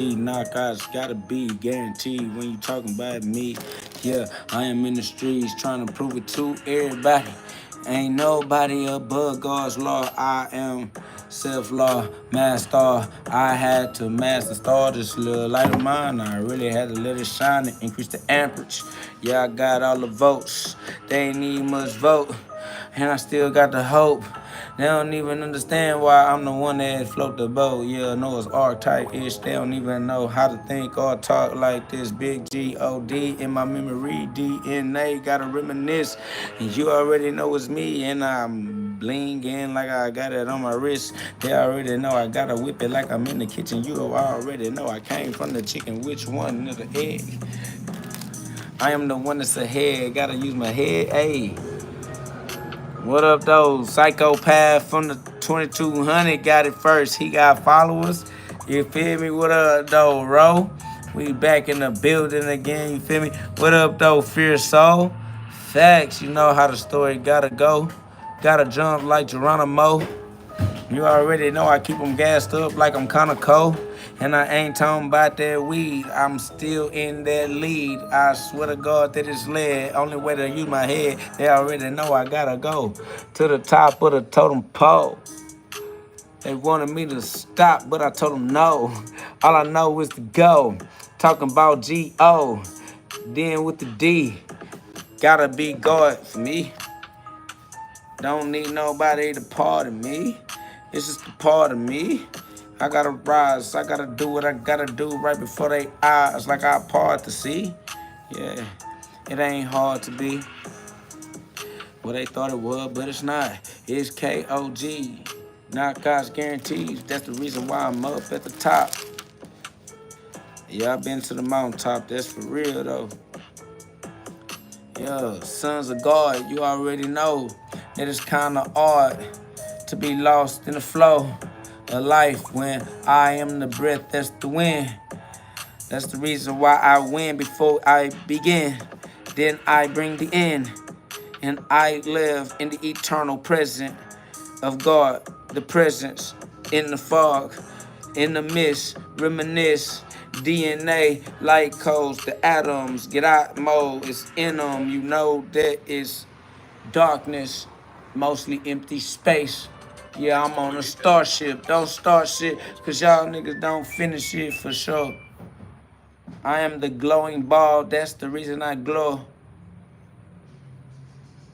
Knockouts gotta be guaranteed when you talking about me. Yeah, I am Ministries trying to prove it to everybody. Ain't nobody above God's law. I am self-law, master. I had to master star this little light of mine. I really had to let it shine and increase the amperage. Yeah, I got all the votes. They ain't need much vote. And I still got the hope. They don't even understand why I'm the one that float the boat. Yeah, Noah's Ark type-ish. They don't even know how to think or talk like this. Big GhOD in my memory, DNA. Gotta reminisce. And you already know it's me. And I'm blinging like I got it on my wrist. They already know I gotta whip it like I'm in the kitchen. You already know I came from the chicken. Which one is the egg? I am the one that's ahead. Gotta use my head. Ayy. What up, though? Psychopath from the 2200 got it first. He got followers. You feel me? What up, though, Ro? We back in the building again. You feel me? What up, though, Fierce Soul? Facts. You know how the story gotta go. Gotta jump like Geronimo. You already know I keep them gassed up like I'm kinda cold. And I ain't talking about that weed. I'm still in that lead. I swear to God that it's lead. Only way to use my head, they already know I gotta go to the top of the totem pole. They wanted me to stop, but I told them no. All I know is to go. Talking about G-O. Then with the D. Gotta be God for me. Don't need nobody to pardon me. It's just a part of me. I gotta rise. I gotta do what I gotta do right before they eyes, like I part to see. Yeah, it ain't hard to be what they thought it was, but it's not. It's KOG. Knockouts guarantees. That's the reason why I'm up at the top. Yeah, I've been to the mountaintop. That's for real though. Yeah, sons of God, you already know that it's kind of odd to be lost in the flow of life when I am the breath that's the wind. That's the reason why I win before I begin. Then I bring the end, and I live in the eternal presence of God, the presence in the fog, in the mist, reminisce. DNA, light codes, the atoms, get out mode, it's in them. You know that it's darkness, mostly empty space. Yeah, I'm on a starship. Don't start shit, cause y'all niggas don't finish it for sure. I am the glowing ball, that's the reason I glow.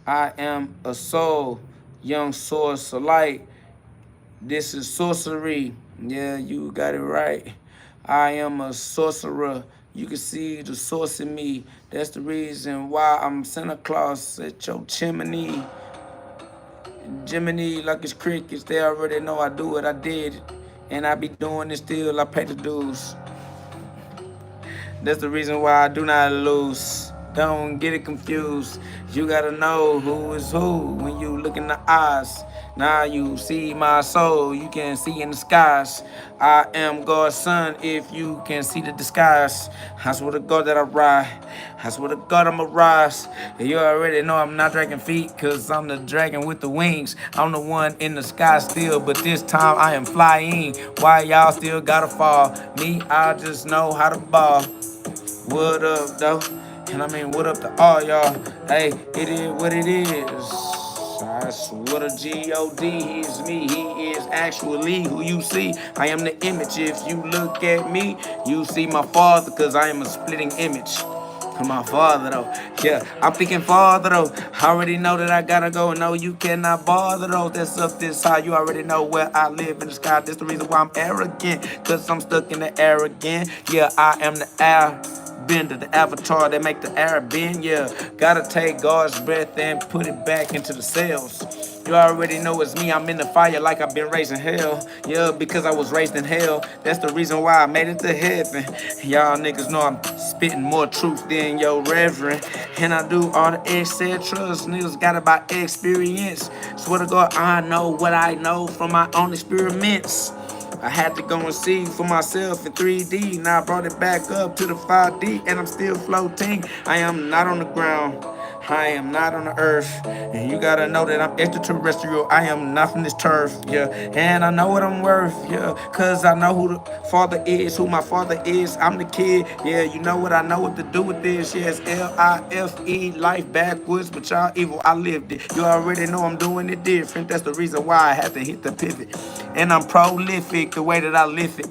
I am a soul, young source of light. This is sorcery. Yeah, you got it right. I am a sorcerer. You can see the source in me. That's the reason why I'm Santa Claus at your chimney. Jiminy, like it's crickets. They already know I do what I did. And I be doing it still. I pay the dues. That's the reason why I do not lose. Don't get it confused. You gotta know who is who when you look in the eyes. Now you see my soul, you can see in the skies. I am God's son if you can see the disguise. I swear to God that I ride. I swear to God I'ma rise. You already know I'm not dragging feet, cause I'm the dragon with the wings. I'm the one in the sky still, but this time I am flying. Why y'all still gotta fall? Me, I just know how to ball. What up, though? And I mean, what up to all y'all? Hey, it is what it is. I swear to GOD, he is me. He is actually who you see. I am the image. If you look at me, you see my father, because I am a splitting image. My father, though. Yeah, I'm thinking father, though. I already know that I gotta go. No, you cannot bother, though. That's up this high. You already know where I live in the sky. That's the reason why I'm arrogant, because I'm stuck in the air again. Yeah, I am the air bender, the avatar that make the air bend. Yeah, gotta take God's breath and put it back into the cells. You already know it's me, I'm in the fire like I've been raised in hell. Yeah, because I was raised in hell. That's the reason why I made it to heaven. Y'all niggas know I'm spitting more truth than your reverend. And I do all the etceteras. Niggas got it by experience. Swear to God, I know what I know from my own experiments. I had to go and see for myself in 3D. Now I brought it back up to the 5D and I'm still floating. I am not on the ground. I am not on the earth. And you gotta know that I'm extraterrestrial. I am not from this turf, yeah. And I know what I'm worth, yeah. Cause I know who the father is, who my father is. I'm the kid, yeah. You know what I know what to do with this. Yes, L-I-F-E, life backwards, but y'all evil, I lived it. You already know I'm doing it different. That's the reason why I had to hit the pivot. And I'm prolific the way that I live it.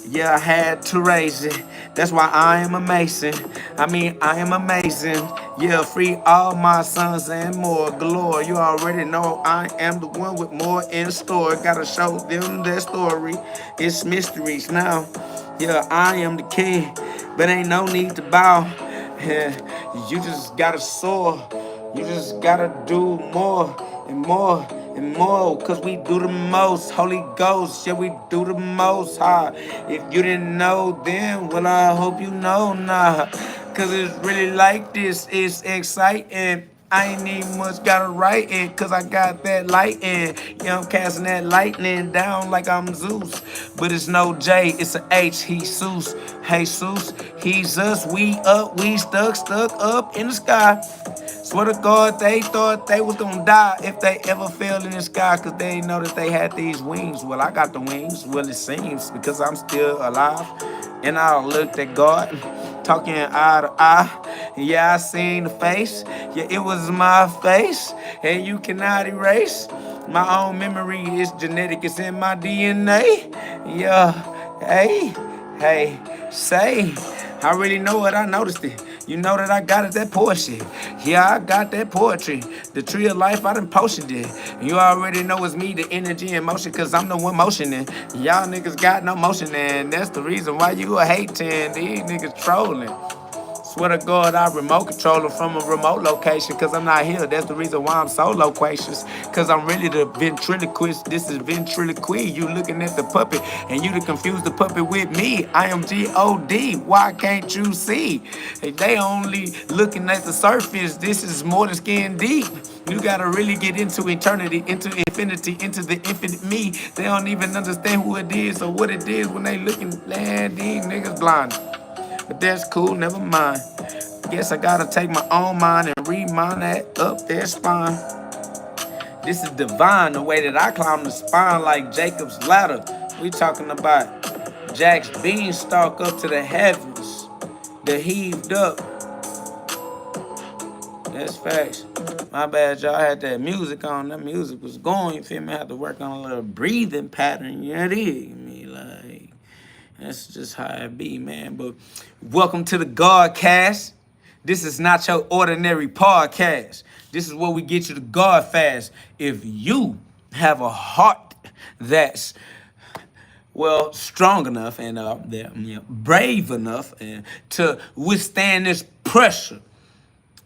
Yeah, I had to raise it. That's why I am a Mason. I am amazing. Yeah, free all my sons and more galore. You already know I am the one with more in store. Gotta show them their story. It's mysteries now. Yeah, I am the king, but ain't no need to bow. Yeah, you just gotta soar. You just gotta do more and more and more, cause we do the most. Holy Ghost, yeah, we do the most high. If you didn't know then, well, I hope you know now. Cause it's really like this, it's exciting. I ain't even much gotta write it, cause I got that light in. Yeah, I'm casting that lightning down like I'm Zeus. But it's no J, it's a H, he's Zeus. Jesus, he's us, we up, we stuck up in the sky. Swear to God, they thought they was gonna die if they ever fell in the sky, cause they didn't know that they had these wings. Well, I got the wings, well, it seems, because I'm still alive. And I looked at God, talking eye to eye. Yeah, I seen the face. Yeah, it was my face. And you cannot erase my own memory. It's genetic, it's in my DNA. Yeah, hey, say, I really know it, I noticed it. You know that I got it, that poetry. Yeah, I got that poetry. The tree of life, I done potioned it. You already know it's me, the energy and motion, cause I'm the one motioning. Y'all niggas got no motion, and that's the reason why you a hating. These niggas trolling. Swear to God, I remote control them from a remote location, cause I'm not here. That's the reason why I'm so loquacious, cause I'm really the ventriloquist. This is ventriloquy. You looking at the puppet, and you to confuse the puppet with me. I am G-O-D. Why can't you see? If they only looking at the surface, this is more than skin deep. You gotta really get into eternity, into infinity, into the infinite me. They don't even understand who it is or what it is when they looking. Man, these niggas blind. But that's cool, never mind. Guess I gotta take my own mind and read mine that up their spine. This is divine, the way that I climb the spine like Jacob's ladder. We talking about Jack's beanstalk up to the heavens, the heaved up. That's facts. My bad, y'all. I had that music on. That music was going. You feel me? I had to work on a little breathing pattern. You know what I mean? Like, that's just how it be, man. But welcome to the GhODCast. This is not your ordinary podcast. This is where we get you to God fast. If you have a heart that's strong enough and brave enough and to withstand this pressure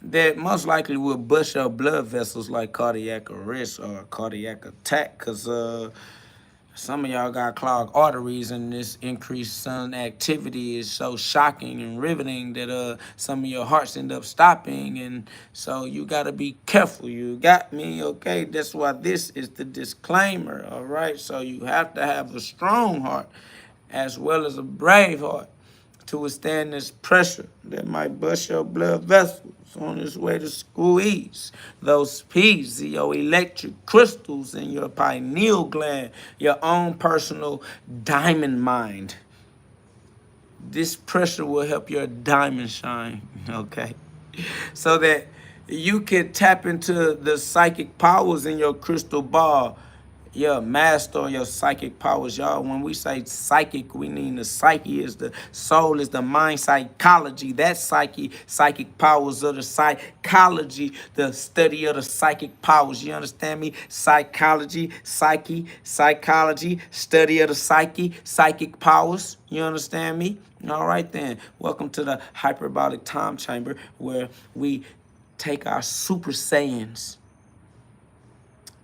that most likely will bust your blood vessels like cardiac arrest or cardiac attack, because some of y'all got clogged arteries, and this increased sun activity is so shocking and riveting that some of your hearts end up stopping, and so you got to be careful. You got me? Okay, that's why this is the disclaimer, all right? So you have to have a strong heart as well as a brave heart to withstand this pressure that might bust your blood vessels on its way to squeeze those piezoelectric crystals in your pineal gland, your own personal diamond mind. This pressure will help your diamond shine, okay? So that you can tap into the psychic powers in your crystal ball. Yeah, master your psychic powers, y'all. When we say psychic, we mean the psyche is the soul, is the mind, psychology. That psychic powers of the psychology, the study of the psychic powers. You understand me? Psychology, psychology, study of the psychic powers. You understand me? All right then. Welcome to the hyperbolic time chamber, where we take our super saiyans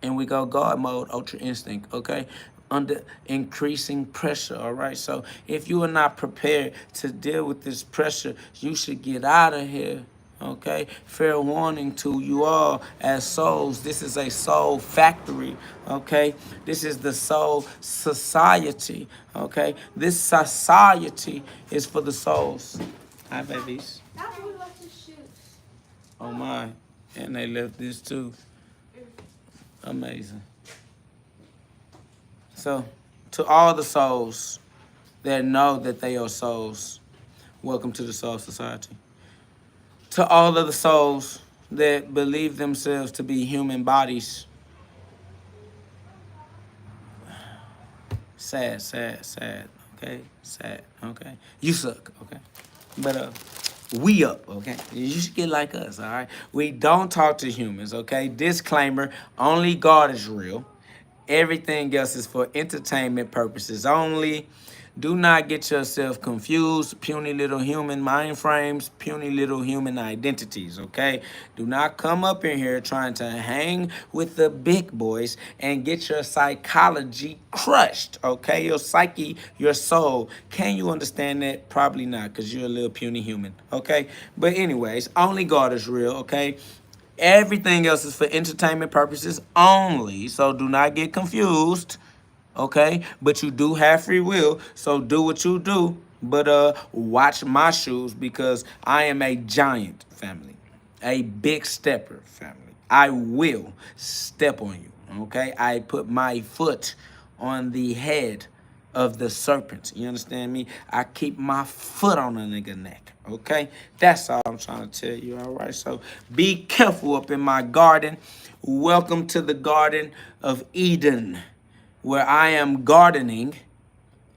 and we go God mode, ultra instinct, okay? Under increasing pressure, all right? So if you are not prepared to deal with this pressure, you should get out of here, okay? Fair warning to you all as souls. This is a soul factory, okay? This is the soul society, okay? This society is for the souls. Hi, babies. Oh, my. And they left this too. Amazing. So, to all the souls that know that they are souls, welcome to the Soul Society. To all of the souls that believe themselves to be human bodies, sad, okay? Sad, okay? You suck, okay? But we up, okay? You should get like us, all right? We don't talk to humans, okay? Disclaimer, only God is real. Everything else is for entertainment purposes only. Do not get yourself confused. Puny little human mind frames, puny little human identities, okay? Do not come up in here trying to hang with the big boys and get your psychology crushed, okay? Your psyche, your soul. Can you understand that? Probably not, because you're a little puny human, okay? But anyways, only God is real, okay? Everything else is for entertainment purposes only, so do not get confused, okay? But you do have free will, so do what you do. But watch my shoes, because I am a giant, family, a big stepper, family. I will step on you, okay? I put my foot on the head of the serpent. You understand me? I keep my foot on a nigga neck. Okay? That's all I'm trying to tell you. All right? So be careful up in my garden. Welcome to the Garden of Eden, where I am gardening,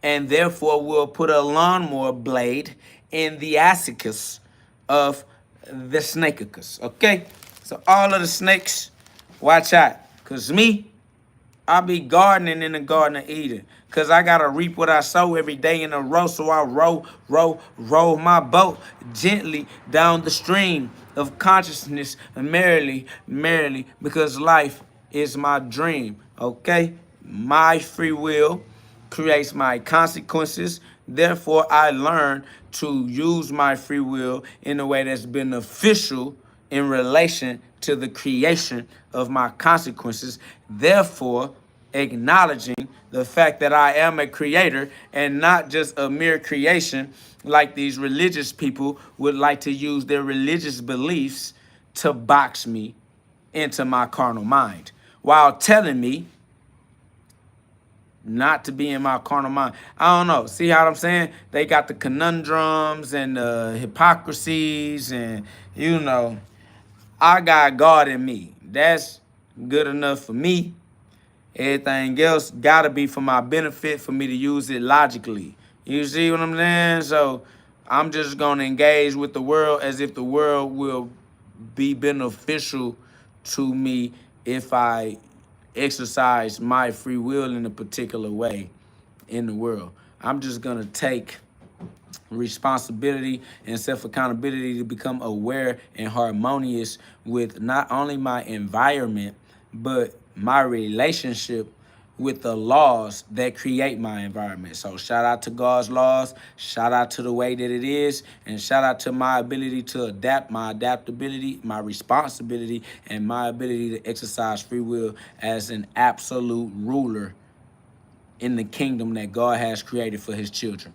and therefore will put a lawnmower blade in the assicus of the snakeicus. Okay? So all of the snakes, watch out. Because me, I be gardening in the Garden of Eden, because I got to reap what I sow every day in a row. So I row my boat gently down the stream of consciousness, merrily, because life is my dream, okay? My free will creates my consequences. Therefore, I learn to use my free will in a way that's beneficial in relation to the creation of my consequences. Therefore, acknowledging the fact that I am a creator and not just a mere creation, like these religious people would like to use their religious beliefs to box me into my carnal mind, while telling me not to be in my carnal mind. I don't know. See how I'm saying? They got the conundrums and the hypocrisies, and I got God in me. That's good enough for me. Everything else gotta be for my benefit, for me to use it logically. You see what I'm saying? So I'm just gonna engage with the world as if the world will be beneficial to me if I exercise my free will in a particular way in the world. I'm just gonna take responsibility and self-accountability to become aware and harmonious with not only my environment, but my relationship with the laws that create my environment. So shout out to God's laws, shout out to the way that it is, and shout out to my ability to adapt, my adaptability, my responsibility, and my ability to exercise free will as an absolute ruler in the kingdom that God has created for his children.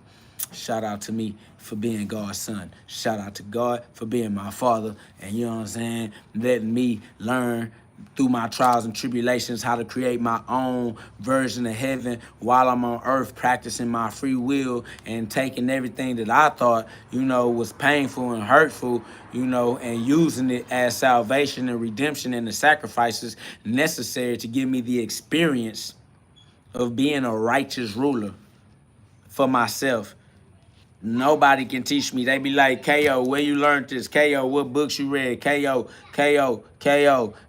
Shout out to me for being God's son. Shout out to God for being my father. And you know what I'm saying? Letting me learn through my trials and tribulations how to create my own version of heaven while I'm on earth, practicing my free will and taking everything that I thought, was painful and hurtful, and using it as salvation and redemption and the sacrifices necessary to give me the experience of being a righteous ruler for myself. Nobody can teach me. They be like, KO, where you learned this? KO, what books you read? KO.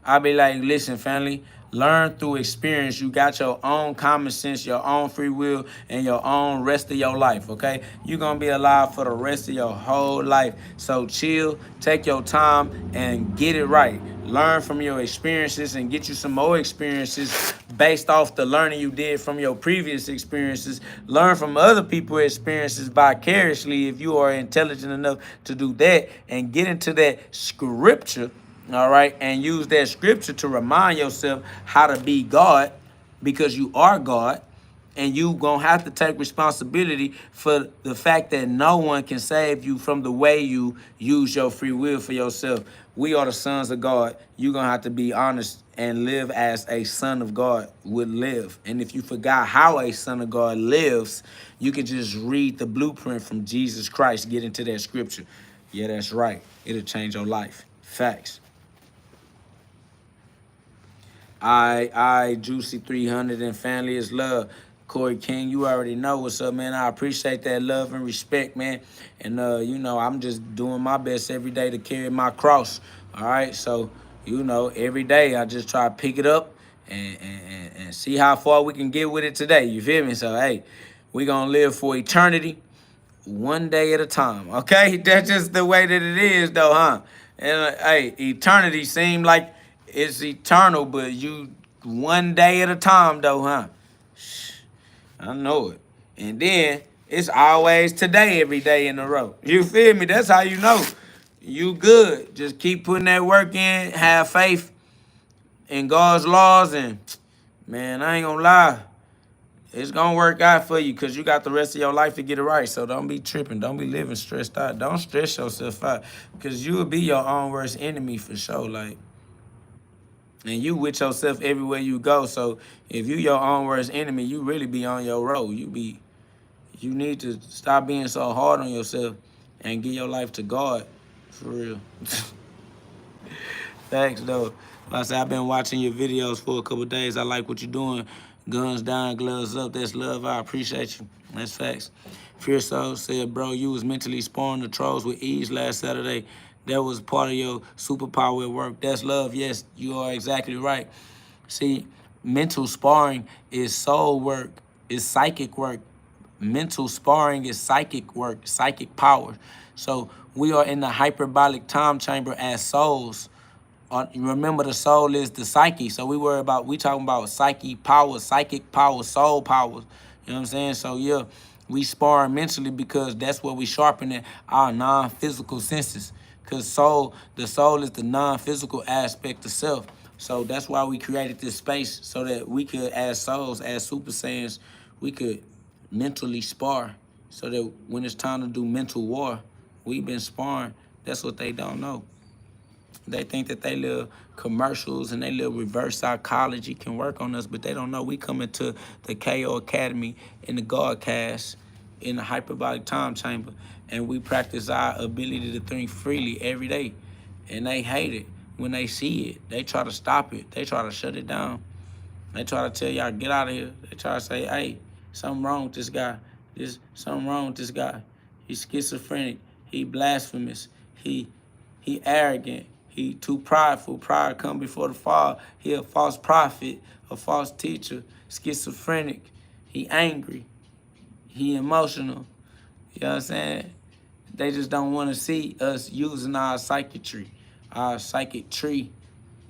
I be like, listen, family, learn through experience. You got your own common sense, your own free will, and your own rest of your life, okay? You're going to be alive for the rest of your whole life. So chill, take your time, and get it right. Learn from your experiences and get you some more experiences based off the learning you did from your previous experiences. Learn from other people's experiences vicariously if you are intelligent enough to do that, and get into that scripture, all right, and use that scripture to remind yourself how to be God, because you are God. And you gonna have to take responsibility for the fact that no one can save you from the way you use your free will for yourself. We are the sons of God. You're gonna have to be honest and live as a son of God would live. And if you forgot how a son of God lives, you can just read the blueprint from Jesus Christ, get into that scripture. Yeah, that's right. It'll change your life. Facts. I Juicy 300 and family is love. Corey King, you already know what's up, man. I appreciate that love and respect, man. And you know, I'm just doing my best every day to carry my cross. All right, so you know, every day I just try to pick it up and see how far we can get with it today. You feel me? So hey, we gonna live for eternity, one day at a time. Okay, that's just the way that it is, though, huh? And hey, eternity seem like it's eternal, but you one day at a time, though, huh? I know it. And then it's always today, every day in a row. You feel me? That's how you know you good. Just keep putting that work in, have faith in God's laws, and man, I ain't gonna lie, it's gonna work out for you because you got the rest of your life to get it right. So don't be tripping. Don't be living stressed out. Don't stress yourself out because you will be your own worst enemy for sure. Like, and you with yourself everywhere you go. So if you your own worst enemy, you really be on your road. You need to stop being so hard on yourself and give your life to God, for real. Thanks, though. Like I said, I've been watching your videos for a couple of days. I like what you're doing. Guns down, gloves up. That's love. I appreciate you. That's facts. Fear Soul said, bro, you was mentally sparring the trolls with ease last Saturday. That was part of your superpower at work. That's love. Yes, you are exactly right. See, mental sparring is soul work, is psychic work. Mental sparring is psychic work, psychic power. So we are in the hyperbolic time chamber as souls. Remember, the soul is the psyche. So we talking about psychic power, soul powers. You know what I'm saying? So yeah, we spar mentally because that's where we sharpening our non-physical senses. Because the soul is the non-physical aspect of self. So that's why we created this space so that we could, as souls, as Super Saiyans, we could mentally spar. So that when it's time to do mental war, we've been sparring. That's what they don't know. They think that they little commercials and they little reverse psychology can work on us, but they don't know we come into the KO Academy in the GhODCast in the hyperbolic time chamber, and we practice our ability to think freely every day. And they hate it when they see it. They try to stop it. They try to shut it down. They try to tell y'all, get out of here. They try to say, hey, something wrong with this guy. Something wrong with this guy. He's schizophrenic. He blasphemous. He arrogant. He too prideful. Pride come before the fall. He a false prophet, a false teacher, schizophrenic. He angry. He emotional. You know what I'm saying? They just don't want to see us using our psychiatry, our psychic tree.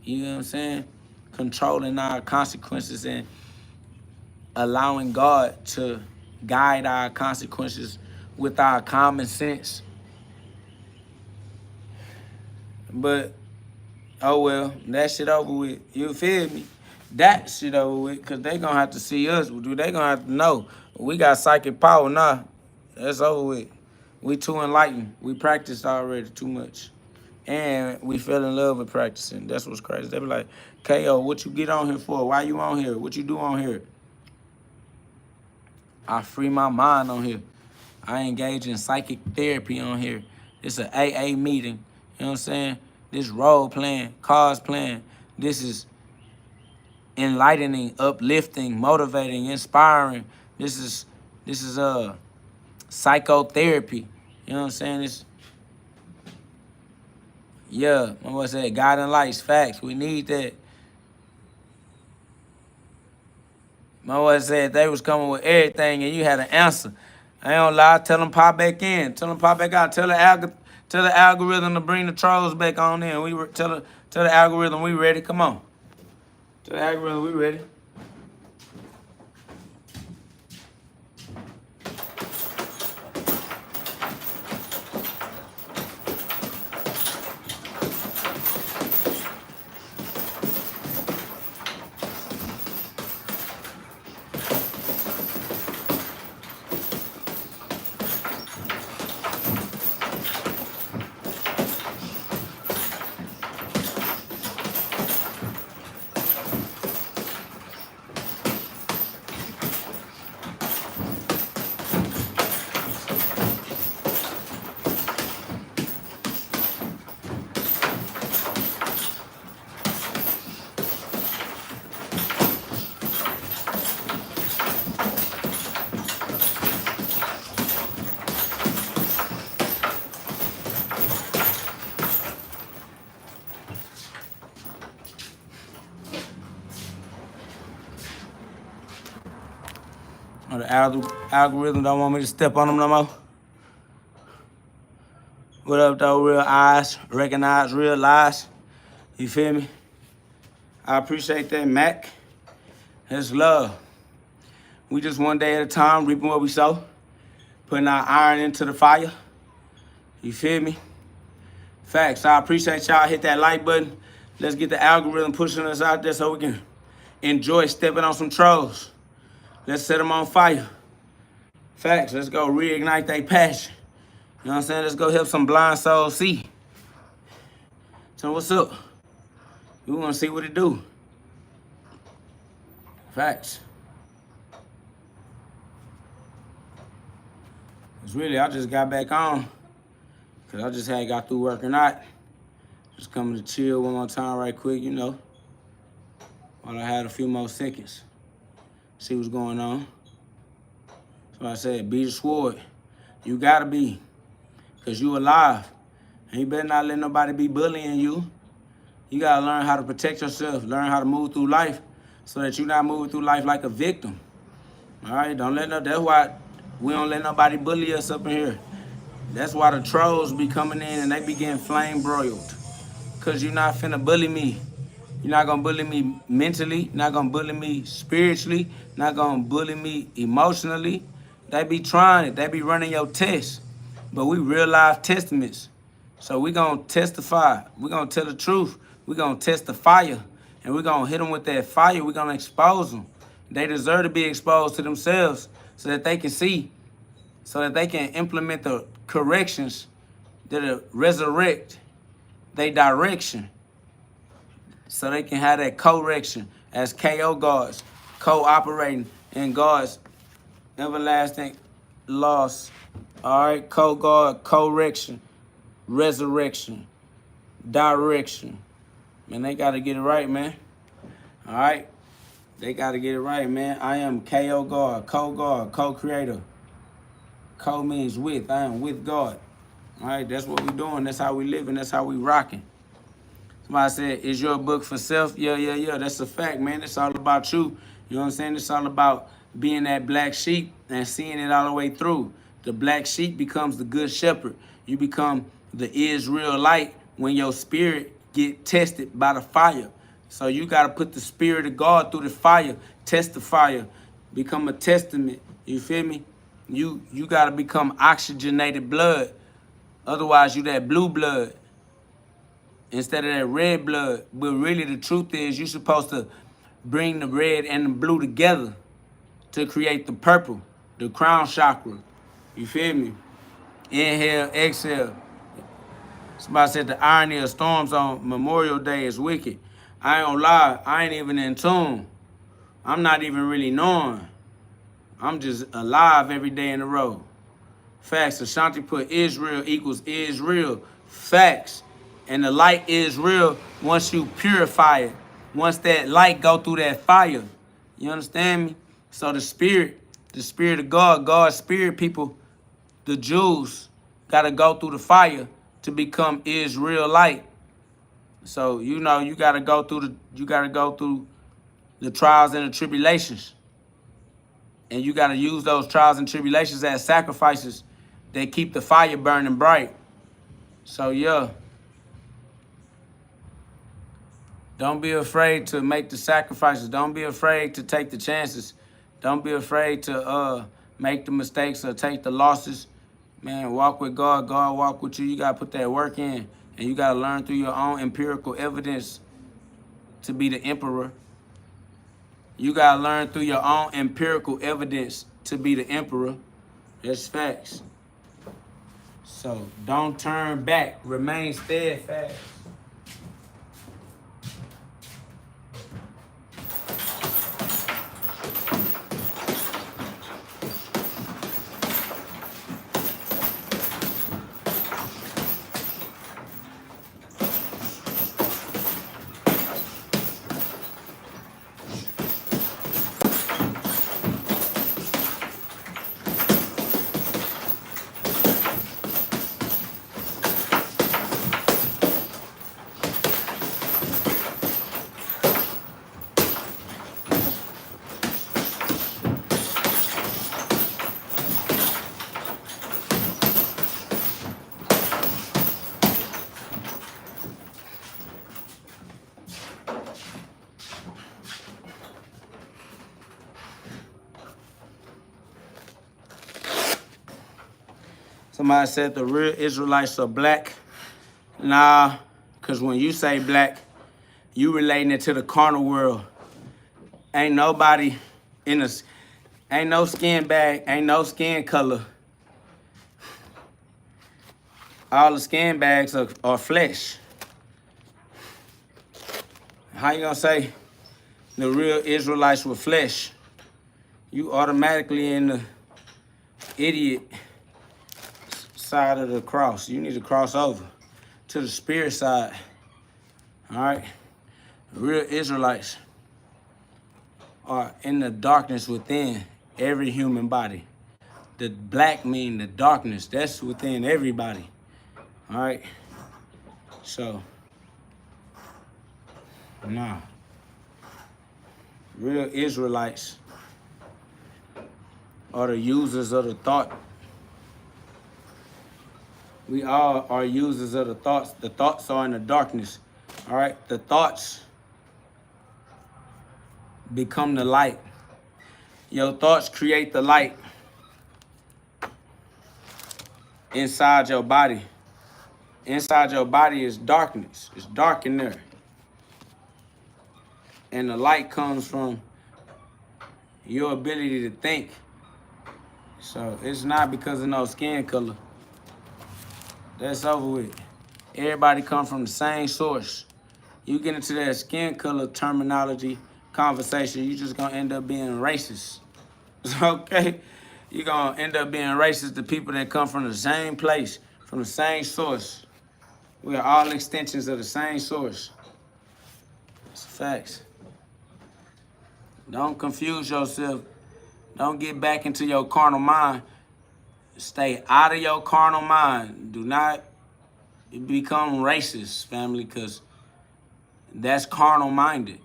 You know what I'm saying? Controlling our consequences and allowing God to guide our consequences with our common sense. But, oh well, that shit over with. You feel me? That shit over with, because they going to have to see us. They going to have to know. We got psychic power now. That's over with. We too enlightened. We practiced already too much. And we fell in love with practicing. That's what's crazy. They be like, KO, what you get on here for? Why you on here? What you do on here? I free my mind on here. I engage in psychic therapy on here. It's an AA meeting. You know what I'm saying? This role playing, cause playing. This is enlightening, uplifting, motivating, inspiring. This is psychotherapy. You know what I'm saying? It's, yeah, my boy said, guiding lights, facts. We need that. My boy said they was coming with everything and you had an answer. I ain't gonna lie, tell them pop back in. Tell them pop back out. Tell the algorithm to bring the trolls back on in. Tell the algorithm we ready. Come on. Tell the algorithm we ready. The algorithm don't want me to step on them no more. What up, though? Real eyes, recognize real lies. You feel me? I appreciate that, Mac. It's love. We just one day at a time, reaping what we sow, putting our iron into the fire. You feel me? Facts. I appreciate y'all. Hit that like button. Let's get the algorithm pushing us out there so we can enjoy stepping on some trolls. Let's set them on fire. Facts. Let's go reignite their passion. You know what I'm saying? Let's go help some blind souls see. So what's up? We want to see what it do. Facts. It's really, I just got back on because I just had got through working out. Just coming to chill one more time right quick, you know. While I had a few more seconds. See what's going on. So I said, be the sword. You gotta be. Because you alive. And you better not let nobody be bullying you. You gotta learn how to protect yourself. Learn how to move through life so that you're not moving through life like a victim. All right? Don't let no, that's why we don't let nobody bully us up in here. That's why the trolls be coming in and they be getting flame broiled. Because you're not finna bully me. You're not gonna bully me mentally, not gonna bully me spiritually, not gonna bully me emotionally. They be trying it, they be running your tests. But we real life testaments. So we gonna testify, we gonna tell the truth, we gonna test the fire, and we gonna hit them with that fire, we gonna expose them. They deserve to be exposed to themselves so that they can see, so that they can implement the corrections that'll resurrect their direction. So they can have that correction as KO gods, cooperating in God's everlasting laws. All right, co-God, correction, resurrection, direction. Man, they got to get it right, man. All right, they got to get it right, man. I am KO God, co-creator. Co means with. I am with God. All right, that's what we doing. That's how we living. That's how we rocking. Somebody said, is your book for self? Yeah. That's a fact, man. It's all about you. You know what I'm saying? It's all about being that black sheep and seeing it all the way through. The black sheep becomes the good shepherd. You become the Israelite when your spirit get tested by the fire. So you got to put the spirit of God through the fire. Test the fire. Become a testament. You feel me? You got to become oxygenated blood. Otherwise, you that blue blood instead of that red blood. But really the truth is you're supposed to bring the red and the blue together to create the purple, the crown chakra. You feel me? Inhale, exhale. Somebody said the irony of storms on Memorial Day is wicked. I ain't gonna lie, I ain't even in tune. I'm not even really knowing. I'm just alive every day in a row. Facts. Ashanti put Israel equals Israel. Facts. And the light is real once you purify it. Once that light go through that fire. You understand me? So the spirit of God, God's spirit people, the Jews, gotta go through the fire to become Israelite. So you know you gotta go through the trials and the tribulations. And you gotta use those trials and tribulations as sacrifices that keep the fire burning bright. So yeah. Don't be afraid to make the sacrifices. Don't be afraid to take the chances. Don't be afraid to make the mistakes or take the losses. Man, walk with God. God walk with you. You got to put that work in. And you got to learn through your own empirical evidence to be the emperor. You got to learn through your own empirical evidence to be the emperor. That's facts. So don't turn back. Remain steadfast. Somebody said the real Israelites are black. Nah, because when you say black, you relating it to the carnal world. Ain't nobody ain't no skin bag, ain't no skin color. All the skin bags are flesh. How you gonna say the real Israelites were flesh? You automatically in the idiot side of the cross. You need to cross over to the spirit side. All right? The real Israelites are in the darkness within every human body. The black mean the darkness. That's within everybody. All right? So, nah. Real Israelites are the users of the thought. We all are users of the thoughts. The thoughts are in the darkness. All right? The thoughts become the light. Your thoughts create the light inside your body. Inside your body is darkness. It's dark in there. And the light comes from your ability to think. So it's not because of no skin color. That's over with. Everybody come from the same source. You get into that skin color terminology conversation, you just gonna end up being racist. Okay? You're gonna end up being racist to people that come from the same place, from the same source. We are all extensions of the same source. It's facts. Don't confuse yourself. Don't get back into your carnal mind. Stay out of your carnal mind. Do not become racist, family, because that's carnal minded.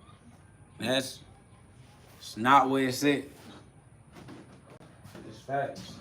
It's not where it's at. It's facts.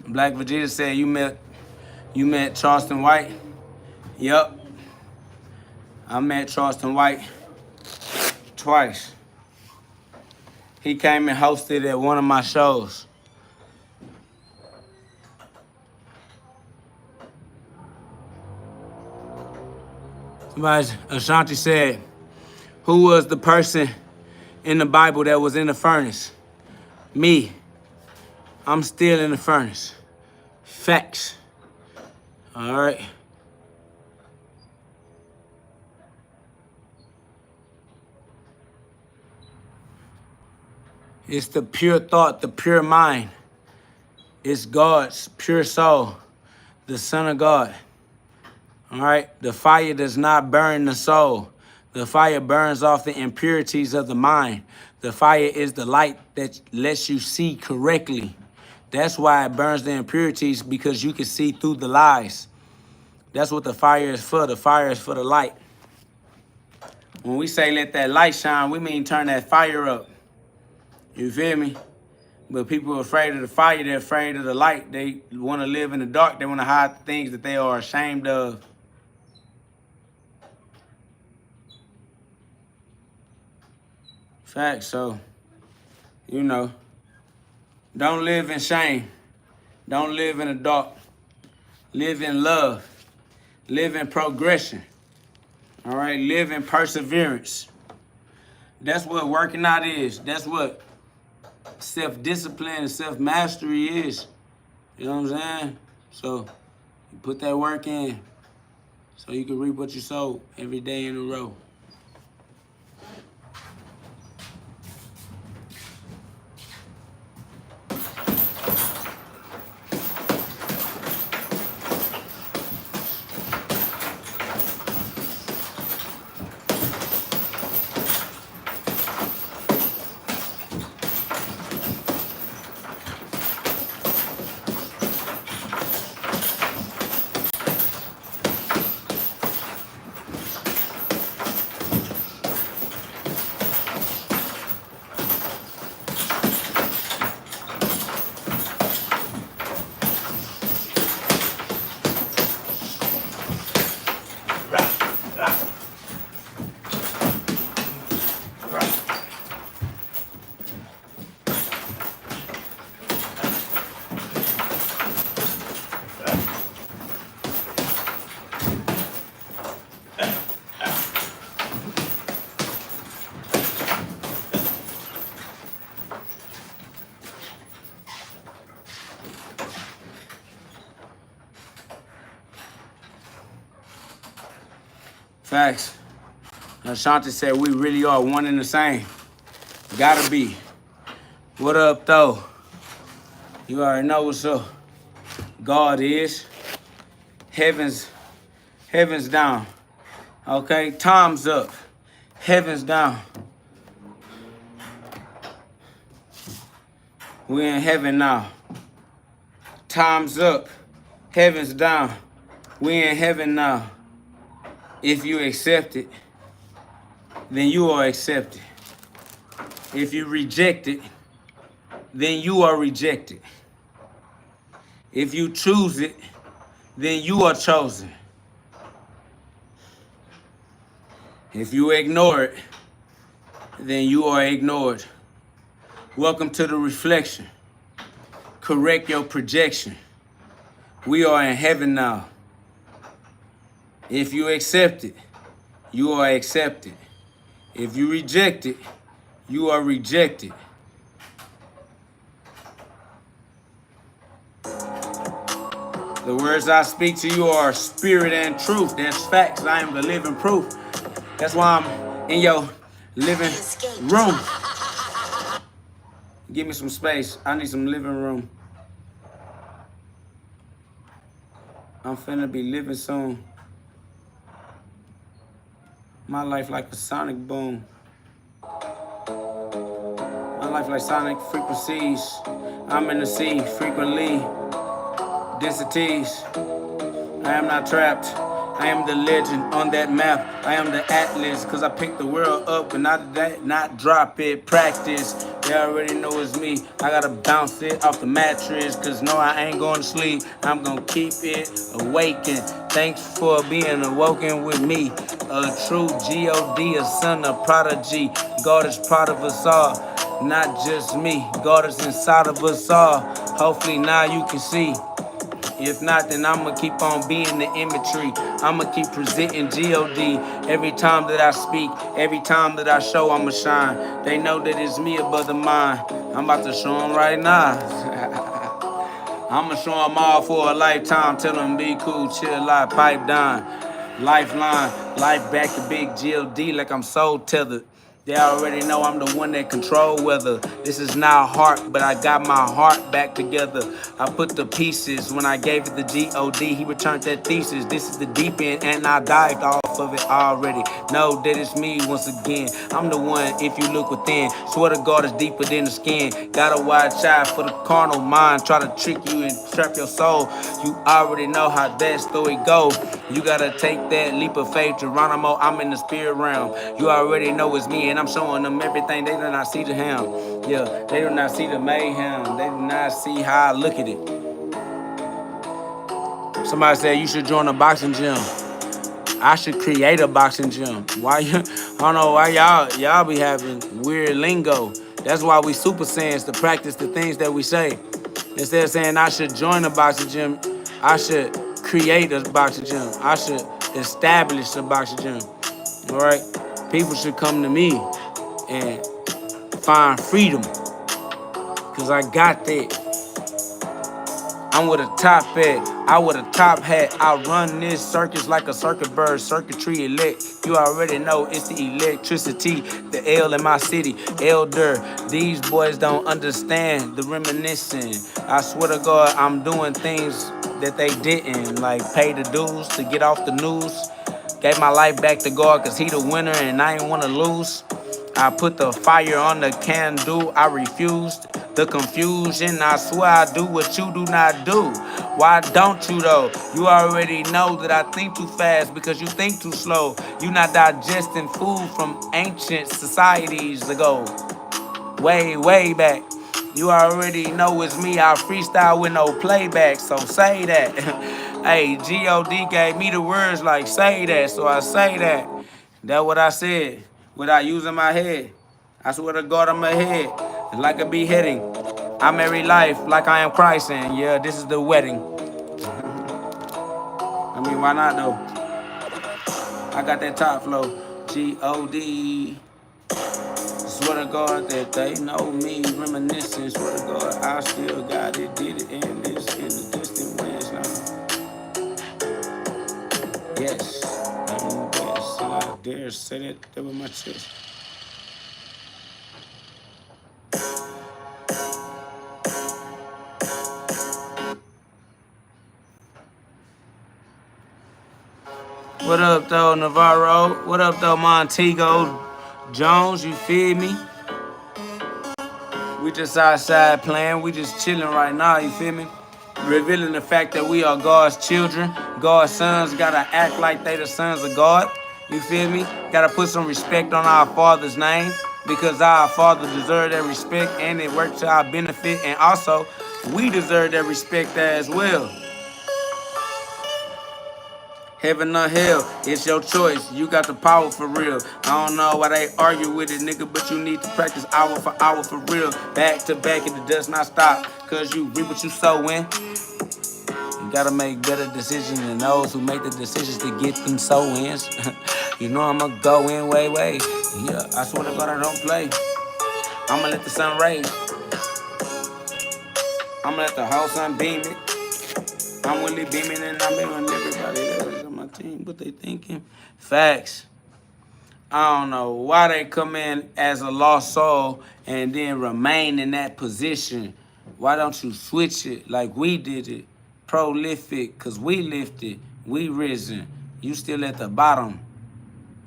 Black Vegeta said you met Charleston White. Yup. I met Charleston White twice. He came and hosted at one of my shows. Ashanti said, who was the person in the Bible that was in the furnace? Me. I'm still in the furnace. Facts. All right. It's the pure thought, the pure mind. It's God's pure soul, the Son of God. All right. The fire does not burn the soul. The fire burns off the impurities of the mind. The fire is the light that lets you see correctly. That's why it burns the impurities, because you can see through the lies. That's what the fire is for. The fire is for the light. When we say let that light shine, we mean turn that fire up. You feel me? But people are afraid of the fire. They're afraid of the light. They want to live in the dark. They want to hide things that they are ashamed of. Facts. So, you know, don't live in shame. Don't live in the dark. Live in love. Live in progression. All right? Live in perseverance. That's what working out is. That's what self-discipline and self-mastery is. You know what I'm saying? So, you put that work in. so you can reap what you sow every day in a row. Facts. Ashanti said we really are one and the same. Gotta be. What up, though? You already know what's up. God is. Heaven's down. Okay? Time's up. Heaven's down. We're in heaven now. Time's up. Heaven's down. We're in heaven now. If you accept it, then you are accepted. If you reject it, then you are rejected. If you choose it, then you are chosen. If you ignore it, then you are ignored. Welcome to the reflection. Correct your projection. We are in heaven now. If you accept it, you are accepted. If you reject it, you are rejected. The words I speak to you are spirit and truth. That's facts. I am the living proof. That's why I'm in your living room. Give me some space. I need some living room. I'm finna be living soon. My life like a sonic boom. My life like sonic frequencies. I'm in the sea frequently. Densities. I am not trapped. I am the legend on that map. I am the atlas, cause I picked the world up and not drop it. Practice. They already know it's me. I gotta bounce it off the mattress, cause no, I ain't going to sleep. I'm gonna keep it awakened. Thanks for being awoken with me. A true GhOD, a son of prodigy. God is proud of us all, not just me. God is inside of us all. Hopefully now you can see. If not, then I'ma keep on being the imagery. I'ma keep presenting GhOD every time that I speak, every time that I show, I'ma shine. They know that it's me above the mind. I'm about to show them right now. I'ma show them all for a lifetime. Tell them be cool, chill out, pipe down. Lifeline, life back to big GhOD like I'm soul tethered. They already know I'm the one that control weather. This is not heart, but I got my heart back together. I put the pieces when I gave it the GhOD. He returned that thesis. This is the deep end, and I dived off of it already. Know that it's me once again. I'm the one if you look within. Swear to God, it's deeper than the skin. Gotta watch out for the carnal mind. Try to trick you and trap your soul. You already know how that story go. You gotta take that leap of faith. Geronimo, I'm in the spirit realm. You already know it's me, and I'm showing them everything. They do not see the ham. Yeah, they do not see the mayhem. They do not see how I look at it. Somebody said you should join a boxing gym. I should create a boxing gym. Why you? I don't know why y'all be having weird lingo. That's why we super saiyans, to practice the things that we say. Instead of saying I should join a boxing gym, I should create a boxing gym. I should establish a boxing gym. All right? People should come to me and find freedom, because I got that. I'm with a top at. I with a top hat, I run this circus like a circuit bird, circuitry elect. You already know it's the electricity, the L in my city, elder. These boys don't understand the reminiscing. I swear to God, I'm doing things that they didn't, like pay the dues to get off the news. Gave my life back to God cause he the winner and I ain't wanna lose. I put the fire on the can do, I refused the confusion. I swear I do what you do not do. Why don't you though? You already know that I think too fast because you think too slow. You not digesting food from ancient societies ago. Way, way back. You already know it's me. I freestyle with no playback, so say that. Hey, GhOD gave me the words like say that, so I say that. That's what I said without using my head. I swear to God, I'm ahead. It's like a beheading. I marry life like I am Christ, and yeah, this is the wedding. I mean, why not though? I got that top flow. GhOD. Swear to God that they know me, reminiscing. Swear to God, I still got it, did it in the distant ways now. Yes, I'm the best. I dare say that with my chest. What up though, Navarro? What up though, Montego Jones? You feel me? We just outside playing. We just chilling right now. You feel me? Revealing the fact that we are God's children. God's sons gotta act like they the sons of God. You feel me? Gotta put some respect on our Father's name because our Father deserves that respect and it works to our benefit. And also, we deserve that respect as well. Heaven or hell, it's your choice. You got the power for real. I don't know why they argue with it, nigga, but you need to practice hour for real. Back to back, and it does not stop. Cause you reap what you sow in. You gotta make better decisions than those who make the decisions to get them sow-ins. You know I'ma go in way. Yeah, I swear to God I don't play. I'ma let the sun raise. I'ma let the whole sun beam it. I'm really beaming and I'm beaming everybody that is on my team. What they thinking? Facts. I don't know why they come in as a lost soul and then remain in that position. Why don't you switch it like we did it? Prolific, cause we lifted, we risen. You still at the bottom.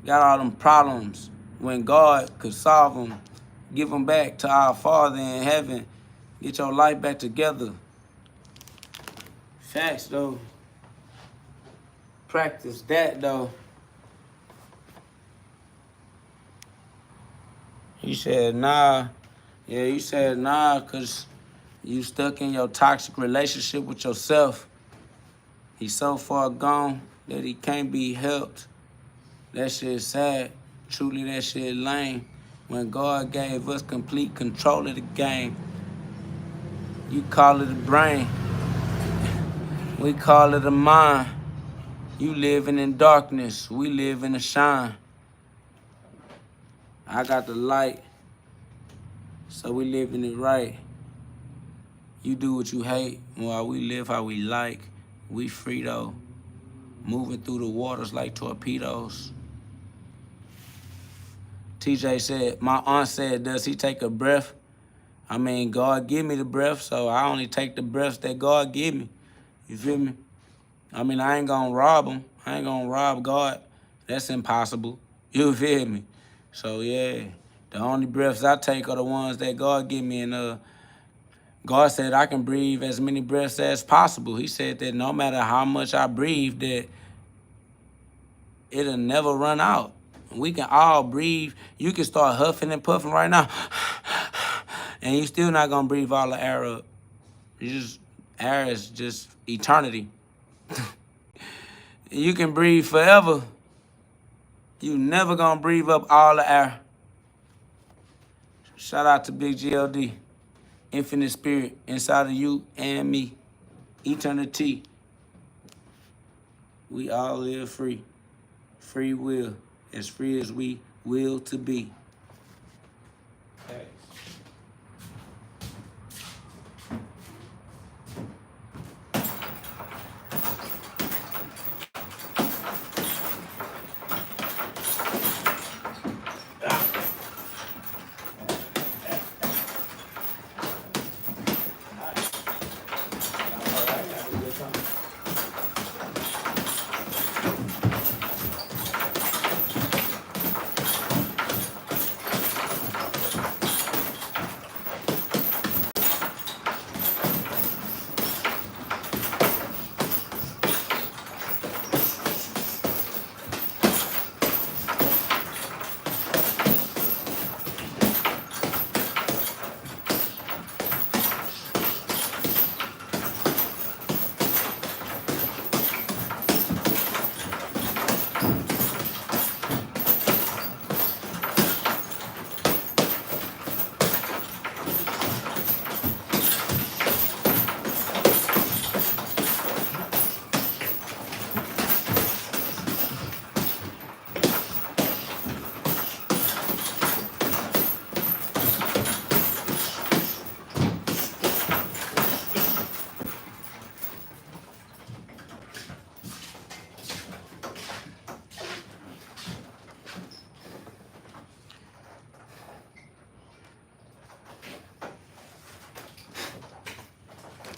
Got all them problems. When God could solve them, give them back to our Father in heaven. Get your life back together. Facts though. Practice that though. You said nah. Yeah, you said nah because you stuck in your toxic relationship with yourself. He's so far gone that he can't be helped. That shit sad. Truly, that shit lame. When God gave us complete control of the game, you call it a brain. We call it a mind. You living in darkness. We live in the shine. I got the light, so we living it right. You do what you hate while we live how we like. We free though, moving through the waters like torpedoes. TJ said, my aunt said, does he take a breath? I mean, God give me the breath, so I only take the breaths that God give me. You feel me? I mean, I ain't gonna rob him. I ain't gonna rob God. That's impossible. You feel me? So yeah, the only breaths I take are the ones that God give me, and God said I can breathe as many breaths as possible. He said that no matter how much I breathe, that it'll never run out. We can all breathe. You can start huffing and puffing right now, and you still not gonna breathe all the air up. Air is just eternity. You can breathe forever. You never gonna breathe up all the air. Shout out to Big GhOD. Infinite spirit inside of you and me. Eternity. We all live free. Free will. As free as we will to be.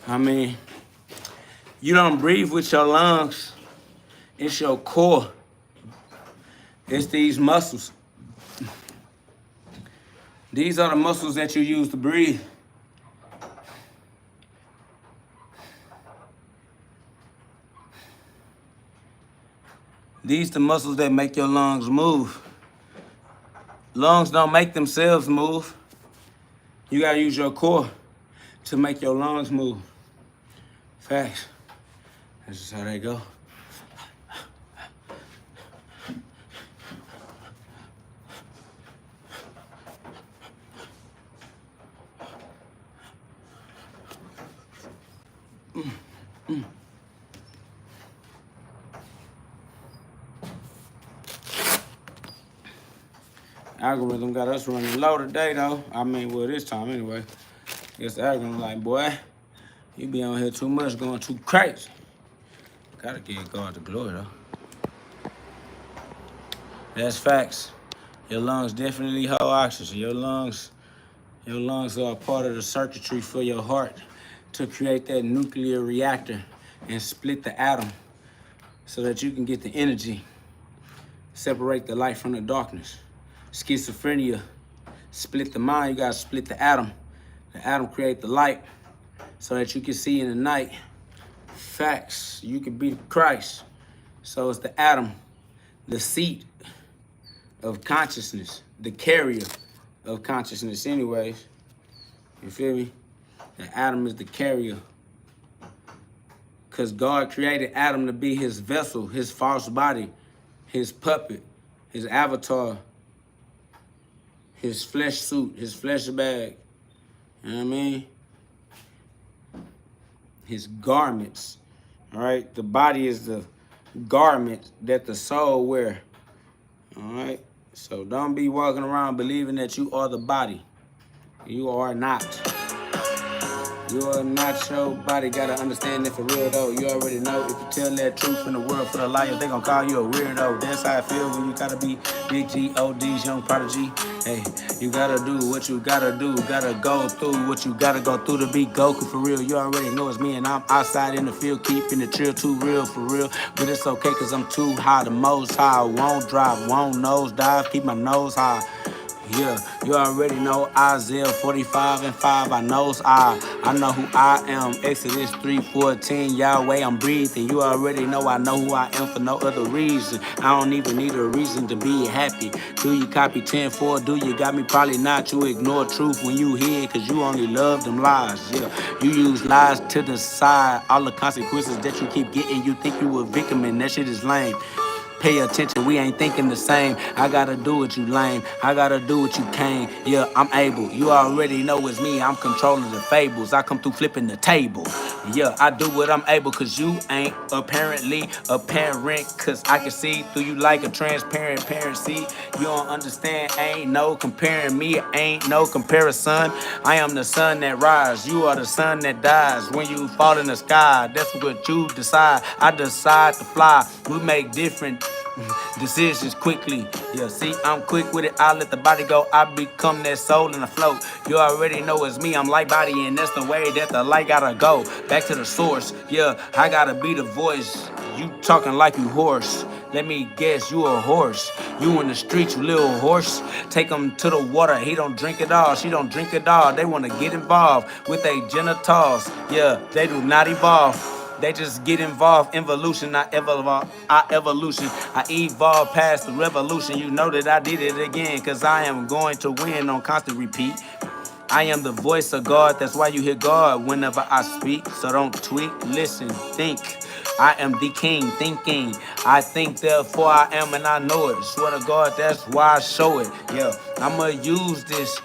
I mean, you don't breathe with your lungs. It's your core. It's these muscles. These are the muscles that you use to breathe. These the muscles that make your lungs move. Lungs don't make themselves move. You gotta use your core to make your lungs move. Facts. That's just how they go. Algorithm got us running low today, though. I mean, well, this time anyway. Guess the algorithm like, boy, you be on here too much, going too crazy. Gotta give God the glory, though. That's facts. Your lungs definitely hold oxygen. Your lungs are a part of the circuitry for your heart to create that nuclear reactor and split the atom so that you can get the energy, separate the light from the darkness. Schizophrenia, split the mind, you gotta split the atom. The atom create the light so that you can see in the night. Facts, you can be Christ. So it's the atom, the seat of consciousness, the carrier of consciousness anyways. You feel me? The atom is the carrier. Because God created Adam to be his vessel, his false body, his puppet, his avatar, his flesh suit, his flesh bag. You know what I mean? His garments. All right? The body is the garment that the soul wear. All right? So don't be walking around believing that you are the body. You are not. You are not your body. Gotta understand that for real though. You already know if you tell that truth in the world for the liars, they gonna call you a weirdo. That's how I feel when you gotta be big GhOD's young prodigy. Hey, you gotta do what you gotta do. Gotta go through what you gotta go through to be Goku for real. You already know it's me and I'm outside in the field keeping the chill too real for real. But it's okay cause I'm too high. The most high. Won't drop, won't nose dive. Keep my nose high. Yeah, you already know Isaiah 45:5. I know who I am. Exodus 3:14. Yahweh, I'm breathing. You already know I know who I am for no other reason. I don't even need a reason to be happy. Do you copy 10-4? Do you got me? Probably not. You ignore truth when you hear it, cause you only love them lies. Yeah, you use lies to decide all the consequences that you keep getting. You think you a victim and that shit is lame. Pay attention, we ain't thinking the same. I gotta do what you lame. I gotta do what you can. Yeah, I'm able. You already know it's me. I'm controlling the fables. I come through flipping the table. Yeah, I do what I'm able cause you ain't apparently apparent. Cause I can see through you like a transparent parent. See, you don't understand. Ain't no comparing me. Ain't no comparison. I am the sun that rises. You are the sun that dies. When you fall in the sky, that's what you decide. I decide to fly. We make different decisions quickly. Yeah, see, I'm quick with it. I let the body go. I become that soul in the float. You already know it's me. I'm light body, and that's the way that the light gotta go. Back to the source. Yeah, I gotta be the voice. You talking like you hoarse. Let me guess, you a horse. You in the street, you little horse. Take him to the water. He don't drink it all. She don't drink it all. They want to get involved with their genitals. Yeah, they do not evolve. They just get involved. Evolution, not evolve. Evolution. I evolve past the revolution. You know that I did it again. Cause I am going to win on constant repeat. I am the voice of God. That's why you hear God whenever I speak. So don't tweak, listen, think. I am the king thinking. I think therefore I am and I know it. Swear to God, that's why I show it. Yeah, I'ma use this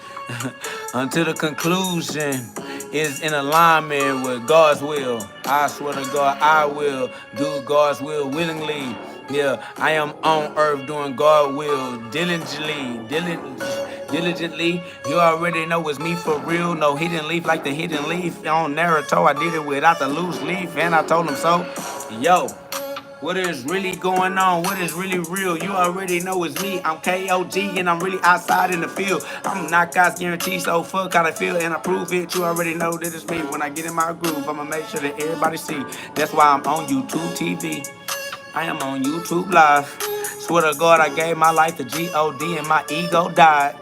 until the conclusion is in alignment with God's will. I swear to God, I will do God's will willingly. Yeah, I am on earth doing God's will diligently. You already know it's me for real. No hidden leaf like the hidden leaf on Naruto. I did it without the loose leaf and I told him so. Yo, What is really going on? What is really real? You already know it's me. I'm KOG and I'm really outside in the field. I'm knockouts guaranteed, so fuck how I feel and I prove it. You already know that it's me. When I get in my groove, I'ma make sure that everybody see. That's why I'm on YouTube TV. I am on YouTube Live. Swear to God, I gave my life to GhOD and my ego died.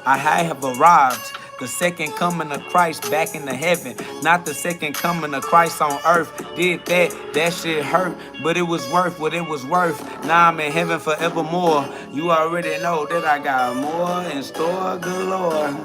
I have arrived. The second coming of Christ back in the heaven. Not the second coming of Christ on earth. Did that shit hurt. But it was worth what it was worth. Now I'm in heaven forevermore. You already know that I got more in store, good Lord.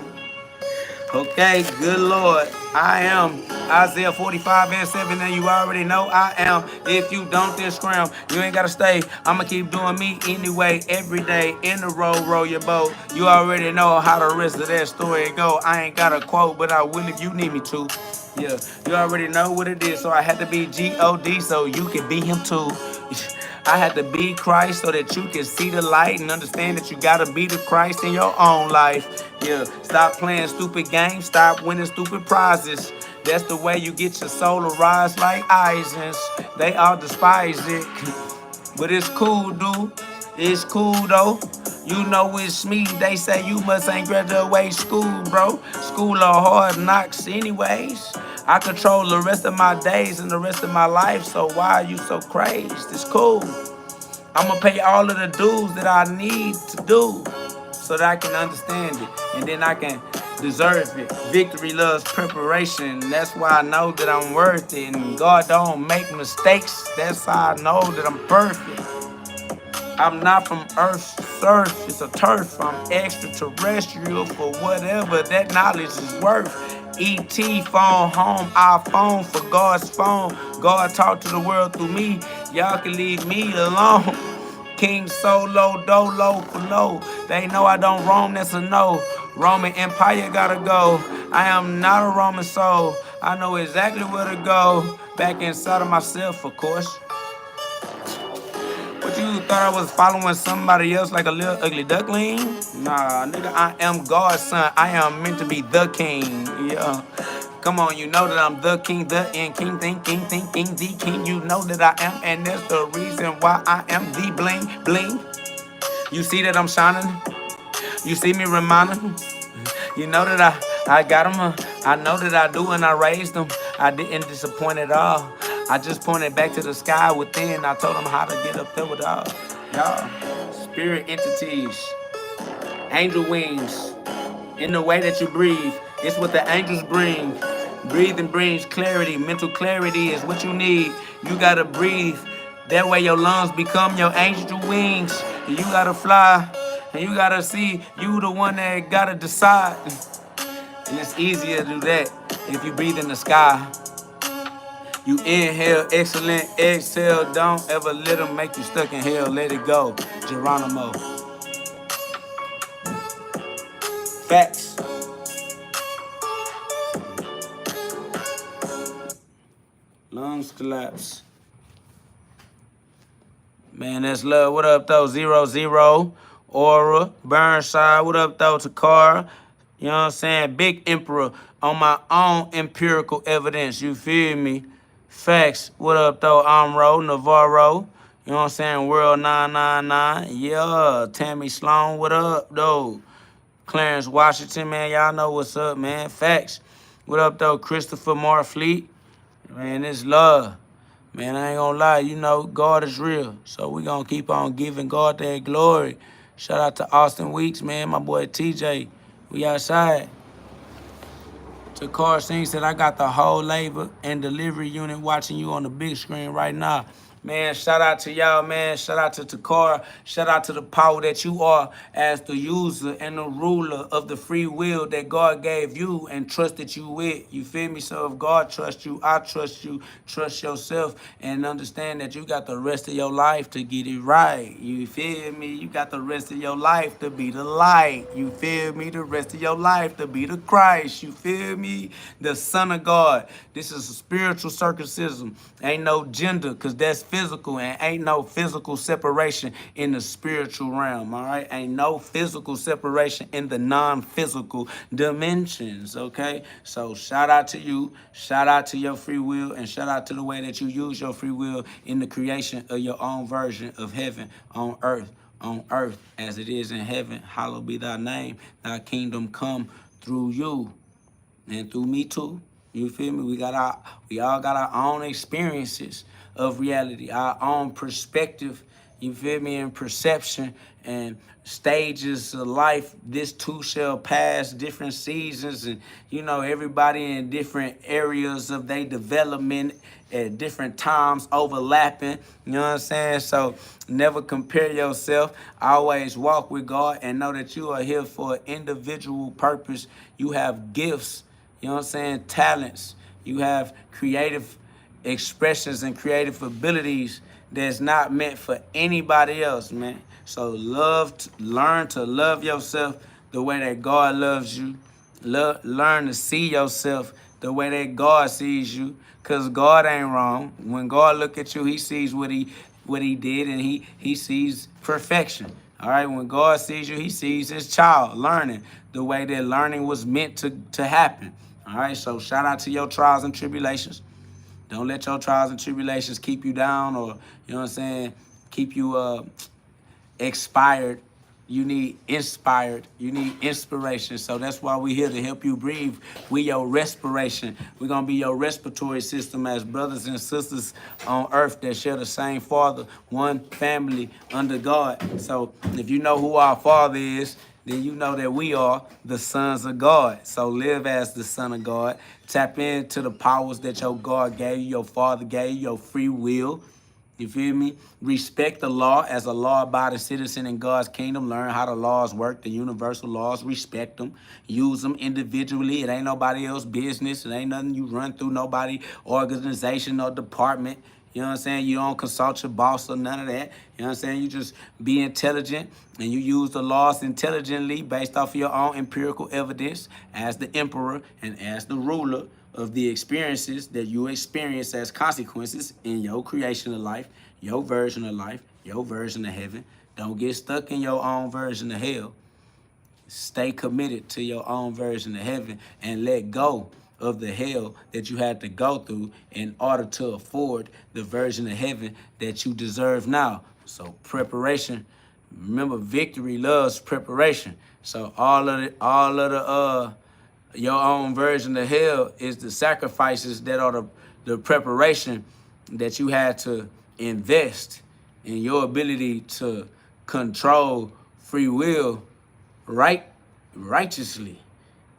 Okay, good Lord, I am Isaiah 45:7, and you already know I am. If you don't, then scram. You ain't gotta stay. I'ma keep doing me anyway, every day. In the road, roll your boat. You already know how the rest of that story go. I ain't got a quote, but I will if you need me to. Yeah, you already know what it is, so I had to be GhOD so you can be him too. I had to be Christ so that you can see the light and understand that you gotta be the Christ in your own life. Yeah, stop playing stupid games, stop winning stupid prizes. That's the way you get your soul to rise like Isons. They all despise it. But it's cool, dude. It's cool, though. You know it's me. They say you must ain't graduate school, bro. School of hard knocks anyways. I control the rest of my days and the rest of my life, so why are you so crazed? It's cool. I'ma pay all of the dues that I need to do so that I can understand it and then I can deserve it. Victory loves preparation. That's why I know that I'm worth it. And God don't make mistakes. That's how I know that I'm perfect. I'm not from Earth's surf, it's a turf. I'm extraterrestrial for whatever that knowledge is worth. ET phone home, iPhone for God's phone. God talk to the world through me. Y'all can leave me alone. King Solo, Dolo for no. They know I don't roam, that's a no. Roman Empire gotta go. I am not a Roman soul. I know exactly where to go. Back inside of myself, of course. What you thought I was following somebody else like a little ugly duckling? Nah, nigga, I am God's son. I am meant to be the king. Yeah. Come on, you know that I'm the king, the end king, king, the king. You know that I am, and that's the reason why I am the bling, bling. You see that I'm shining? You see me reminding? You know that I got them. I know that I do, and I raised them. I didn't disappoint at all. I just pointed back to the sky within. I told them how to get up there with y'all. Spirit entities, angel wings, in the way that you breathe. It's what the angels bring. Breathing brings clarity. Mental clarity is what you need. You gotta breathe. That way your lungs become your angel wings. And you gotta fly. And you gotta see you the one that gotta decide. And it's easier to do that if you breathe in the sky. You inhale, excellent, exhale. Don't ever let them make you stuck in hell. Let it go. Geronimo. Facts. Lungs collapse. Man, that's love. What up, though? 00. Aura. Burnside. What up, though? Takara. You know what I'm saying? Big Emperor on my own empirical evidence. You feel me? Facts. What up, though? Amro. Navarro. You know what I'm saying? World 999. Yeah. Tammy Sloan. What up, though? Clarence Washington, man. Y'all know what's up, man. Facts. What up, though? Christopher Marfleet. Man, it's love. Man, I ain't gonna lie, you know, God is real. So we gonna keep on giving God that glory. Shout out to Austin Weeks, man, my boy TJ. We outside. Takar Singh said, I got the whole labor and delivery unit watching you on the big screen right now. Man, shout out to y'all, man. Shout out to Takara. Shout out to the power that you are as the user and the ruler of the free will that God gave you and trusted you with. You feel me? So if God trusts you, I trust you. Trust yourself and understand that you got the rest of your life to get it right. You feel me? You got the rest of your life to be the light. You feel me? The rest of your life to be the Christ. You feel me? The Son of God. This is a spiritual circumcision. Ain't no gender, because that's physical, and ain't no physical separation in the spiritual realm, all right? Ain't no physical separation in the non-physical dimensions, okay? So shout out to you, shout out to your free will, and shout out to the way that you use your free will in the creation of your own version of heaven on earth. On earth as it is in heaven. Hallowed be thy name. Thy kingdom come through you and through me too. You feel me? We all got our own experiences of reality, our own perspective, you feel me, and perception and stages of life. This too shall pass, different seasons, and everybody in different areas of their development at different times overlapping. You know what I'm saying? So never compare yourself. Always walk with God and know that you are here for an individual purpose. You have gifts, you know what I'm saying, talents. You have creative expressions and creative abilities that's not meant for anybody else, man. So learn to love yourself the way that God loves you. Learn to see yourself the way that God sees you, because God ain't wrong. When God look at you, he sees what he did, and he sees perfection. All right, when God sees you, he sees his child learning the way that learning was meant to happen. All right, so shout out to your trials and tribulations. Don't let your trials and tribulations keep you down, or, you know what I'm saying, keep you expired. You need inspired. You need inspiration. So that's why we're here to help you breathe. We your respiration. We're going to be your respiratory system as brothers and sisters on earth that share the same Father, one family under God. So if you know who our Father is, then you know that we are the sons of God. So live as the son of God. Tap into the powers that your God gave you, your Father gave you, your free will. You feel me? Respect the law as a law-abiding citizen in God's kingdom. Learn how the laws work, the universal laws. Respect them. Use them individually. It ain't nobody else's business. It ain't nothing you run through nobody, organization or department. You know what I'm saying? You don't consult your boss or none of that. You know what I'm saying? You just be intelligent, and you use the laws intelligently based off of your own empirical evidence as the emperor and as the ruler of the experiences that you experience as consequences in your creation of life, your version of life, your version of heaven. Don't get stuck in your own version of hell. Stay committed to your own version of heaven and let go of the hell that you had to go through in order to afford the version of heaven that you deserve now. So preparation, remember, victory loves preparation. So all of the your own version of hell is the sacrifices that are the preparation that you had to invest in your ability to control free will righteously.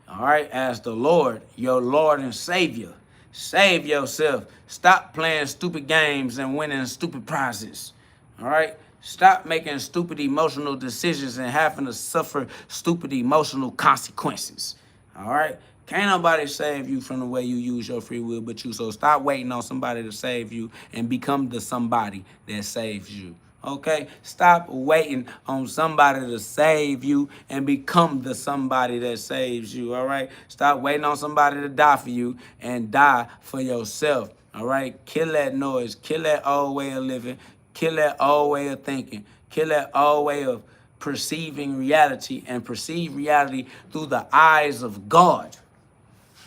All right, as the Lord, your Lord and Savior. Save yourself. Stop playing stupid games and winning stupid prizes. All right? Stop making stupid emotional decisions and having to suffer stupid emotional consequences. All right? Can't nobody save you from the way you use your free will but you. So stop waiting on somebody to save you and become the somebody that saves you. Okay? Stop waiting on somebody to save you and become the somebody that saves you. All right? Stop waiting on somebody to die for you and die for yourself. All right? Kill that noise. Kill that old way of living. Kill that old way of thinking. Kill that old way of perceiving reality, and perceive reality through the eyes of God.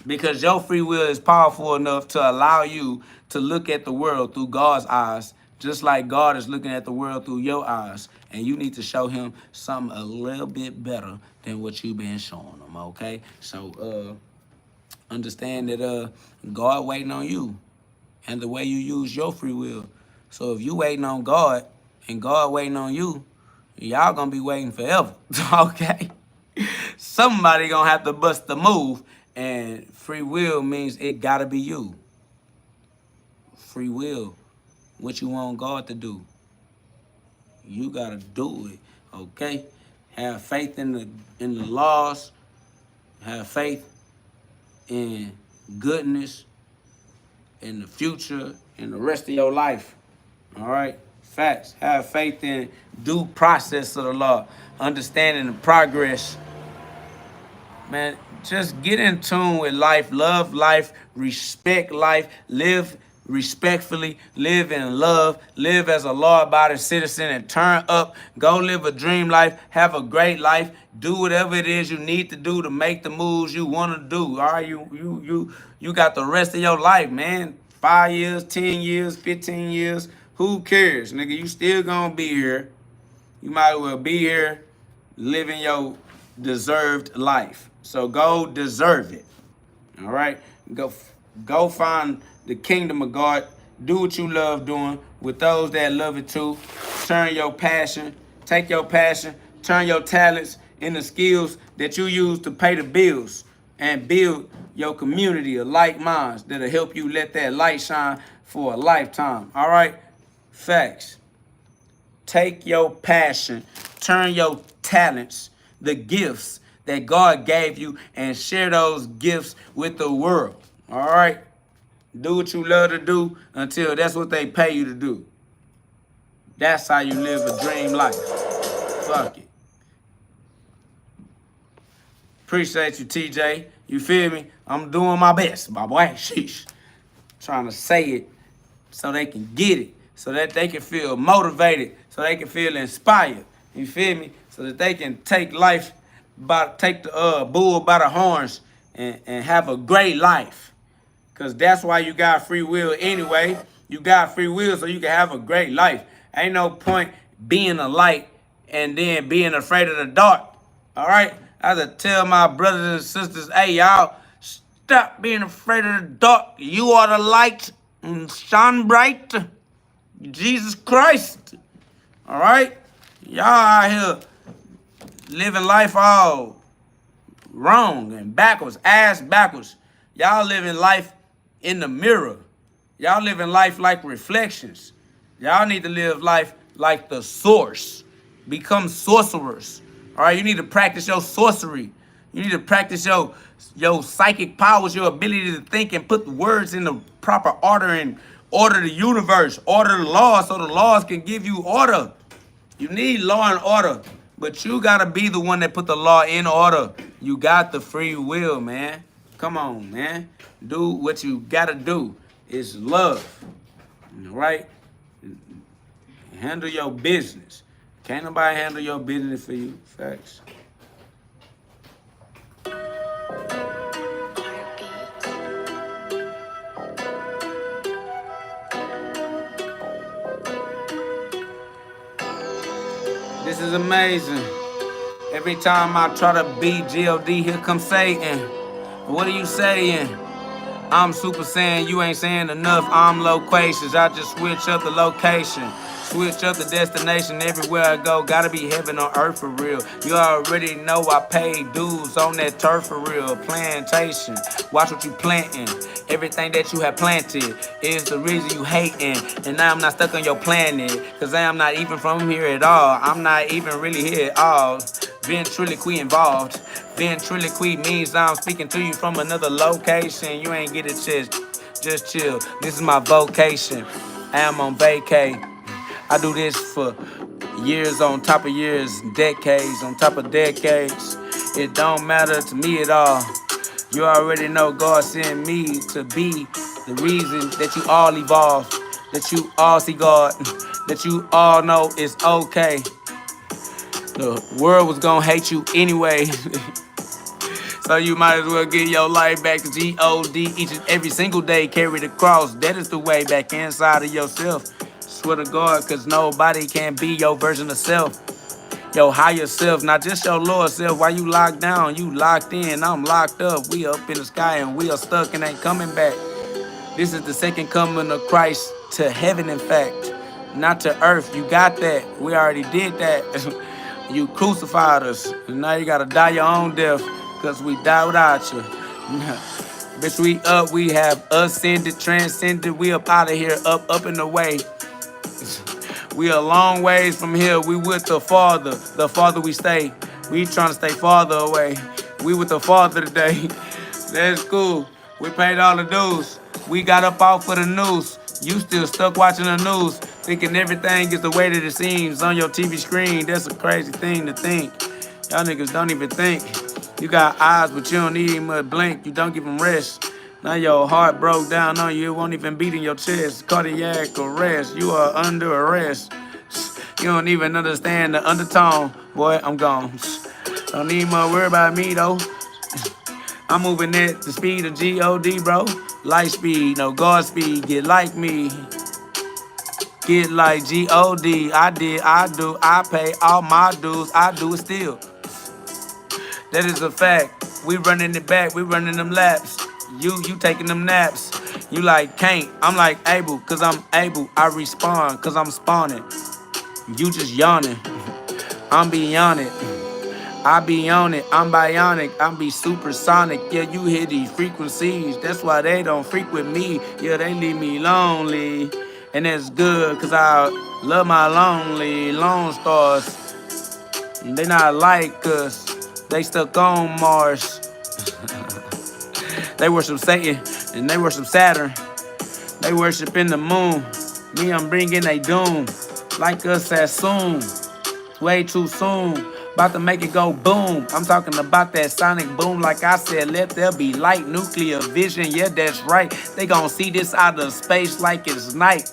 Because your free will is powerful enough to allow you to look at the world through God's eyes, just like God is looking at the world through your eyes. And you need to show him something a little bit better than what you've been showing him, okay? So understand that God waiting on you and the way you use your free will. So if you waiting on God and God waiting on you, y'all gonna be waiting forever, okay? Somebody gonna have to bust the move, and free will means it gotta be you. Free will, what you want God to do, you gotta do it, okay? Have faith in the laws, have faith in goodness, in the future, in the rest of your life. All right? Facts. Have faith in due process of the law, understanding the progress. Man, just get in tune with life, love life, respect life, live respectfully, live in love, live as a law-abiding citizen, and turn up. Go live a dream life, have a great life, do whatever it is you need to do to make the moves you want to do. All right, you got the rest of your life, man. 5 years, 10 years, 15 years. Who cares, nigga? You still gonna be here. You might as well be here living your deserved life. So go deserve it. All right? Go find the kingdom of God. Do what you love doing with those that love it too. Turn your passion, take your passion, turn your talents into skills that you use to pay the bills and build your community of like minds that'll help you let that light shine for a lifetime. All right? Facts. Take your passion, turn your talents, the gifts that God gave you, and share those gifts with the world. All right? Do what you love to do until that's what they pay you to do. That's how you live a dream life. Fuck it. Appreciate you, TJ. You feel me? I'm doing my best, my boy. Sheesh. Trying to say it so they can get it, so that they can feel motivated, so they can feel inspired. You feel me? So that they can take the bull by the horns and have a great life. Because that's why you got free will anyway. You got free will so you can have a great life. Ain't no point being a light and then being afraid of the dark. All right? I have to tell my brothers and sisters, hey, y'all, stop being afraid of the dark. You are the light and shine bright. Jesus Christ. All right? Y'all out here living life all wrong and backwards, ass backwards. Y'all living life in the mirror. Y'all living life like reflections. Y'all need to live life like the source. Become sorcerers. All right, you need to practice your sorcery. You need to practice your psychic powers, your ability to think and put the words in the proper order and order the universe, order the laws so the laws can give you order. You need law and order, but you got to be the one that put the law in order. You got the free will, man. Come on, man. Do what you got to do. It's love, all right? Handle your business. Can't nobody handle your business for you. Facts. This is amazing. Every time I try to be GhOD, here comes Satan. What are you saying? I'm super saying you ain't saying enough. I'm loquacious. I just switch up the location. Switch up the destination everywhere I go. Gotta be heaven on earth for real. You already know I paid dues on that turf for real. Plantation. Watch what you planting. Everything that you have planted is the reason you hating. And now I'm not stuck on your planet. Cause I am not even from here at all. I'm not even really here at all. Ventriloquy involved. Ventriloquy means I'm speaking to you from another location. You ain't get it, just chill. This is my vocation. I am on vacay. I do this for years on top of years, decades on top of decades. It don't matter to me at all. You already know God sent me to be the reason that you all evolve, that you all see God, that you all know it's okay. The world was gonna hate you anyway. So you might as well get your life back to GhOD each and every single day. Carry the cross. That is the way back inside of yourself. Swear to God, cause nobody can be your version of self. Your higher self, not just your lower self. Why you locked down? You locked in, I'm locked up. We up in the sky and we are stuck and ain't coming back. This is the second coming of Christ to heaven, in fact. Not to earth. You got that. We already did that. You crucified us. And now you gotta die your own death. Cause we die without you. Bitch, we up. We have ascended, transcended. We up out of here. Up and away. We a long ways from here. We with the Father. The Father we stay. We trying to stay farther away. We with the Father today. That's cool. We paid all the dues. We got up off for the news. You still stuck watching the news, thinking everything is the way that it seems on your TV screen. That's a crazy thing to think. Y'all niggas don't even think. You got eyes, but you don't need much blink. You don't give them rest. Now your heart broke down on you, it won't even beat in your chest. Cardiac arrest, you are under arrest. You don't even understand the undertone. Boy, I'm gone. Don't need more worry about me though. I'm moving at the speed of GhOD, bro. Light speed, no God speed. Get like me. Get like GhOD. I did, I do, I pay all my dues. I do it still. That is a fact. We running it back, we running them laps. You taking them naps. You like can't, I'm like able, cause I'm able. I respond, cause I'm spawning. You just yawning. I'm beyond it. I be on it, I'm bionic, I'm be supersonic. Yeah, you hear these frequencies, that's why they don't freak with me. Yeah, they leave me lonely. And that's good, cause I love my lonely lone stars. They not like us, they stuck on Mars. They worship Satan, and they worship Saturn. They worship in the moon. Me, I'm bringing a doom. Like us as soon. Way too soon. About to make it go boom. I'm talking about that sonic boom. Like I said, let there be light, nuclear vision. Yeah, that's right. They gon' see this out of space like it's night.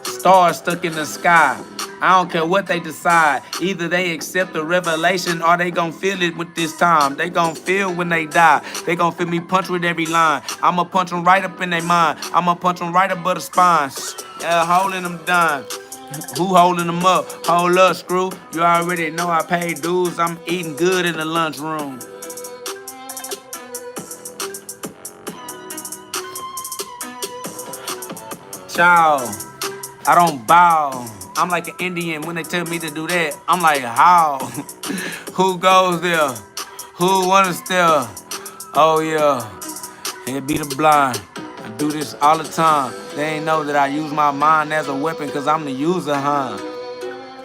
Stars stuck in the sky. I don't care what they decide. Either they accept the revelation or they gon' feel it with this time. They gon' feel when they die. They gon' feel me punch with every line. I'ma punch them right up in their mind. I'ma punch them right above the spine. Yeah, holding them down. Who holding them up? Hold up, screw. You already know I paid dues. I'm eating good in the lunchroom. Ciao. I don't bow. I'm like an Indian when they tell me to do that. I'm like, how? Who goes there? Who wanna still? Oh yeah, it be the blind. I do this all the time. They ain't know that I use my mind as a weapon cause I'm the user, huh?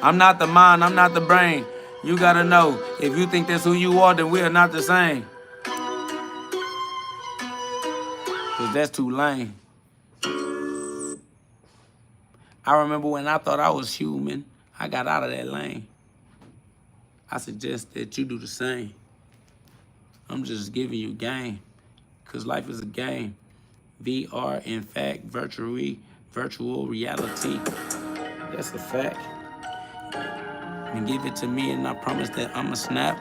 I'm not the mind, I'm not the brain. You gotta know, if you think that's who you are, then we are not the same. Cause that's too lame. I remember when I thought I was human, I got out of that lane. I suggest that you do the same. I'm just giving you game, cause life is a game. VR, in fact, virtual reality. That's a fact. And give it to me and I promise that I'ma snap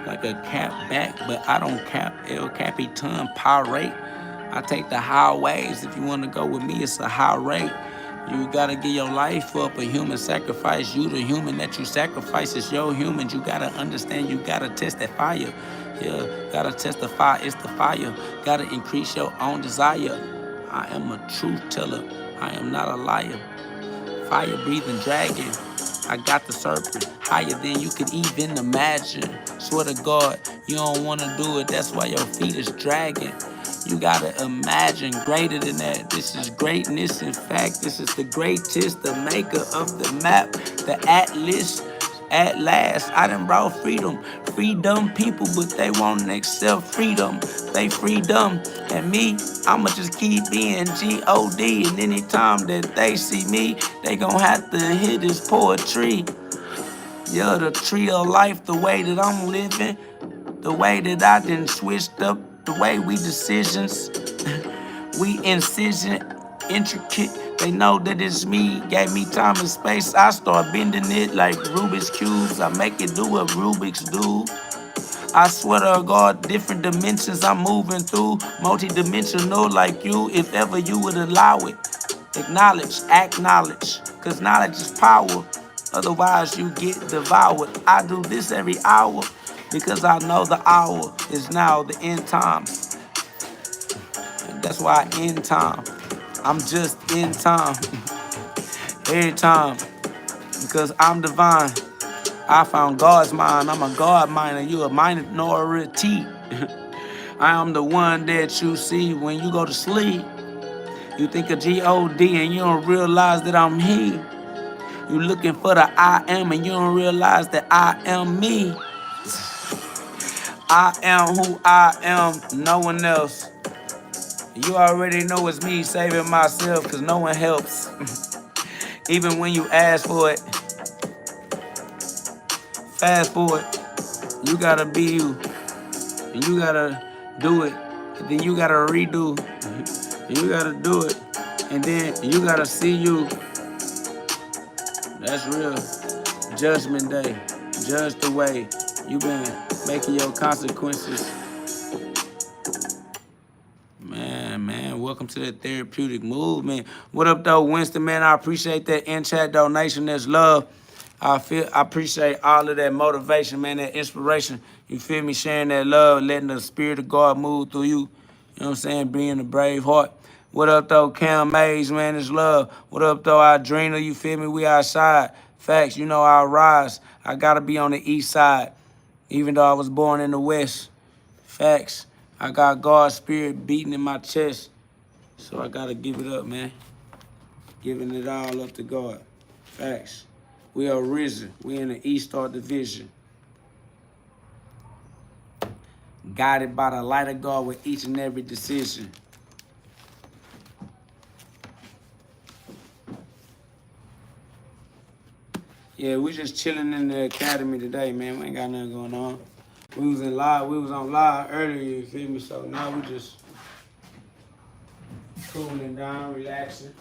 like a cap back, but I don't cap El Capitan Pirate. I take the highways. If you wanna go with me, it's a high rate. You gotta give your life up, a human sacrifice. You the human that you sacrifice, it's your humans. You gotta understand, you gotta test that fire. Yeah, gotta testify, it's the fire. Gotta increase your own desire. I am a truth teller, I am not a liar. Fire breathing dragon, I got the serpent, higher than you could even imagine. Swear to God, you don't wanna do it, that's why your feet is dragging. You gotta imagine greater than that. This is greatness, in fact, this is the greatest, the maker of the map, the atlas. At last, I done brought freedom. Freedom people, but they won't accept freedom. They freedom. And me, I'ma just keep being GhOD. And anytime that they see me, they gon' have to hear this poetry. Yeah, the tree of life, the way that I'm living, the way that I done switched up, the way we decisions, we incision, intricate. They know that it's me, gave me time and space. I start bending it like Rubik's Cubes. I make it do what Rubik's do. I swear to God, different dimensions I'm moving through. Multi-dimensional like you, if ever you would allow it. Acknowledge, acknowledge, cause knowledge is power. Otherwise you get devoured. I do this every hour because I know the hour is now the end time. And that's why I end time. I'm just in time. Every time. Because I'm divine. I found God's mind. I'm a God mind and you a minority. I am the one that you see when you go to sleep. You think of GhOD and you don't realize that I'm He. You looking for the I am and you don't realize that I am me. I am who I am, no one else. You already know it's me saving myself cause no one helps. Even when you ask for it. Fast forward. You gotta be you. And you gotta do it then you gotta redo. You gotta do it. And then you gotta see you. That's real. Judgment day. Judge the way you been making your consequences. Man, welcome to the Therapeutic movement. What up, though, Winston, man? I appreciate that in-chat donation. That's love. I appreciate all of that motivation, man, that inspiration. You feel me? Sharing that love, letting the spirit of God move through you. You know what I'm saying? Being a brave heart. What up, though, Cam Mays, man? It's love. What up, though, Adrena? You feel me? We outside. Facts, you know, I rise. I gotta be on the east side, even though I was born in the west. Facts. I got God's spirit beating in my chest. So I gotta give it up, man. Giving it all up to God. Facts. We are risen. We in the East Star Division. Guided by the light of God with each and every decision. Yeah, we just chilling in the academy today, man. We ain't got nothing going on. We was on live earlier, you feel me? So now we just cooling down, relaxing.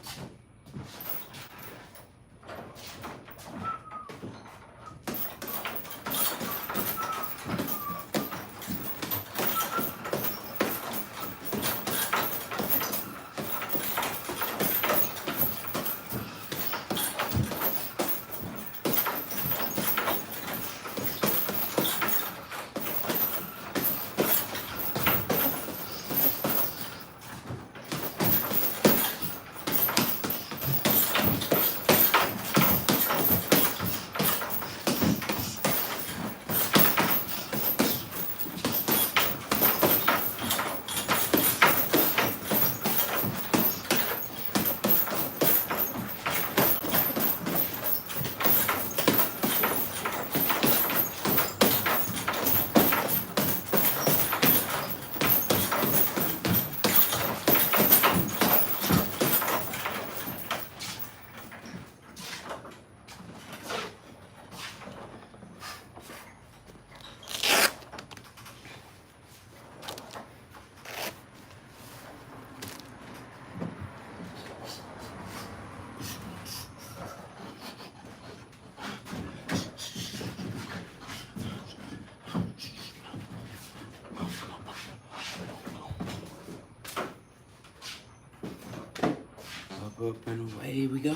Up and away we go.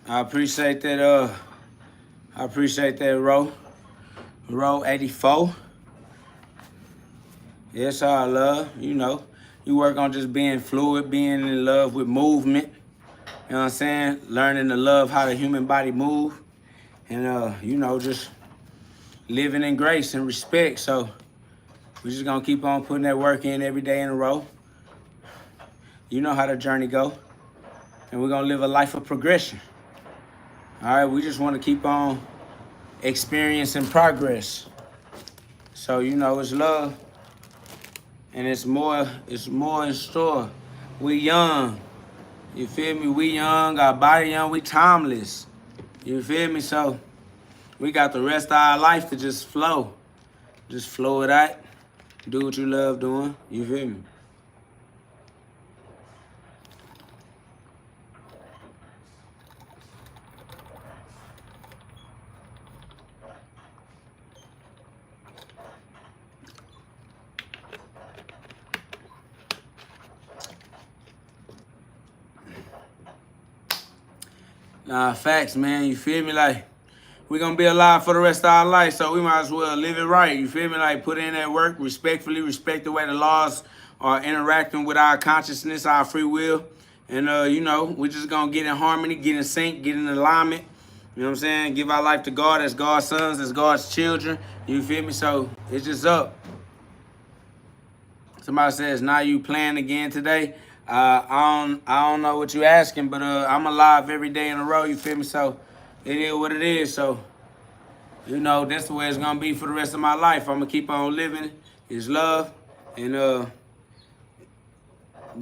I appreciate that, row 84. That's all love, you know. You work on just being fluid, being in love with movement. You know what I'm saying? Learning to love how the human body move. And, you know, just living in grace and respect. So we're just going to keep on putting that work in every day in a row. You know how the journey go. And we're going to live a life of progression. All right, we just want to keep on experiencing progress. So, you know, it's love. And it's more in store. We young. You feel me? We young, our body young, we timeless. You feel me? So we got the rest of our life to just flow. Just flow it out. Do what you love doing. You feel me? Nah, facts, man. You feel me? Like, we're going to be alive for the rest of our life, so we might as well live it right. You feel me? Like, put in that work, respectfully, respect the way the laws are interacting with our consciousness, our free will. And, you know, we're just going to get in harmony, get in sync, get in alignment. You know what I'm saying? Give our life to God as God's sons, as God's children. You feel me? So, it's just up. Somebody says, now you playing again today? I don't know what you asking, but I'm alive every day in a row, you feel me? So it is what it is. So, you know, that's the way it's gonna be for the rest of my life. I'm gonna keep on living. It's love. And we're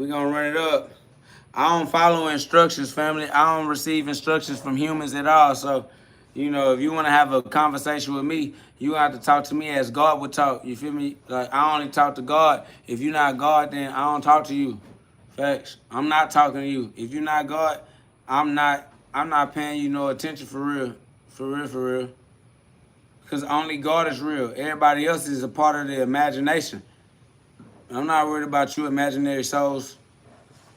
gonna run it up. I don't follow instructions, family. I don't receive instructions from humans at all. So, if you want to have a conversation with me, you have to talk to me as God would talk. You feel me? Like, I only talk to God. If you're not God, then I don't talk to you. Facts. I'm not talking to you. If you're not God, I'm not paying you no attention for real. For real, for real. Because only God is real. Everybody else is a part of the imagination. I'm not worried about you imaginary souls.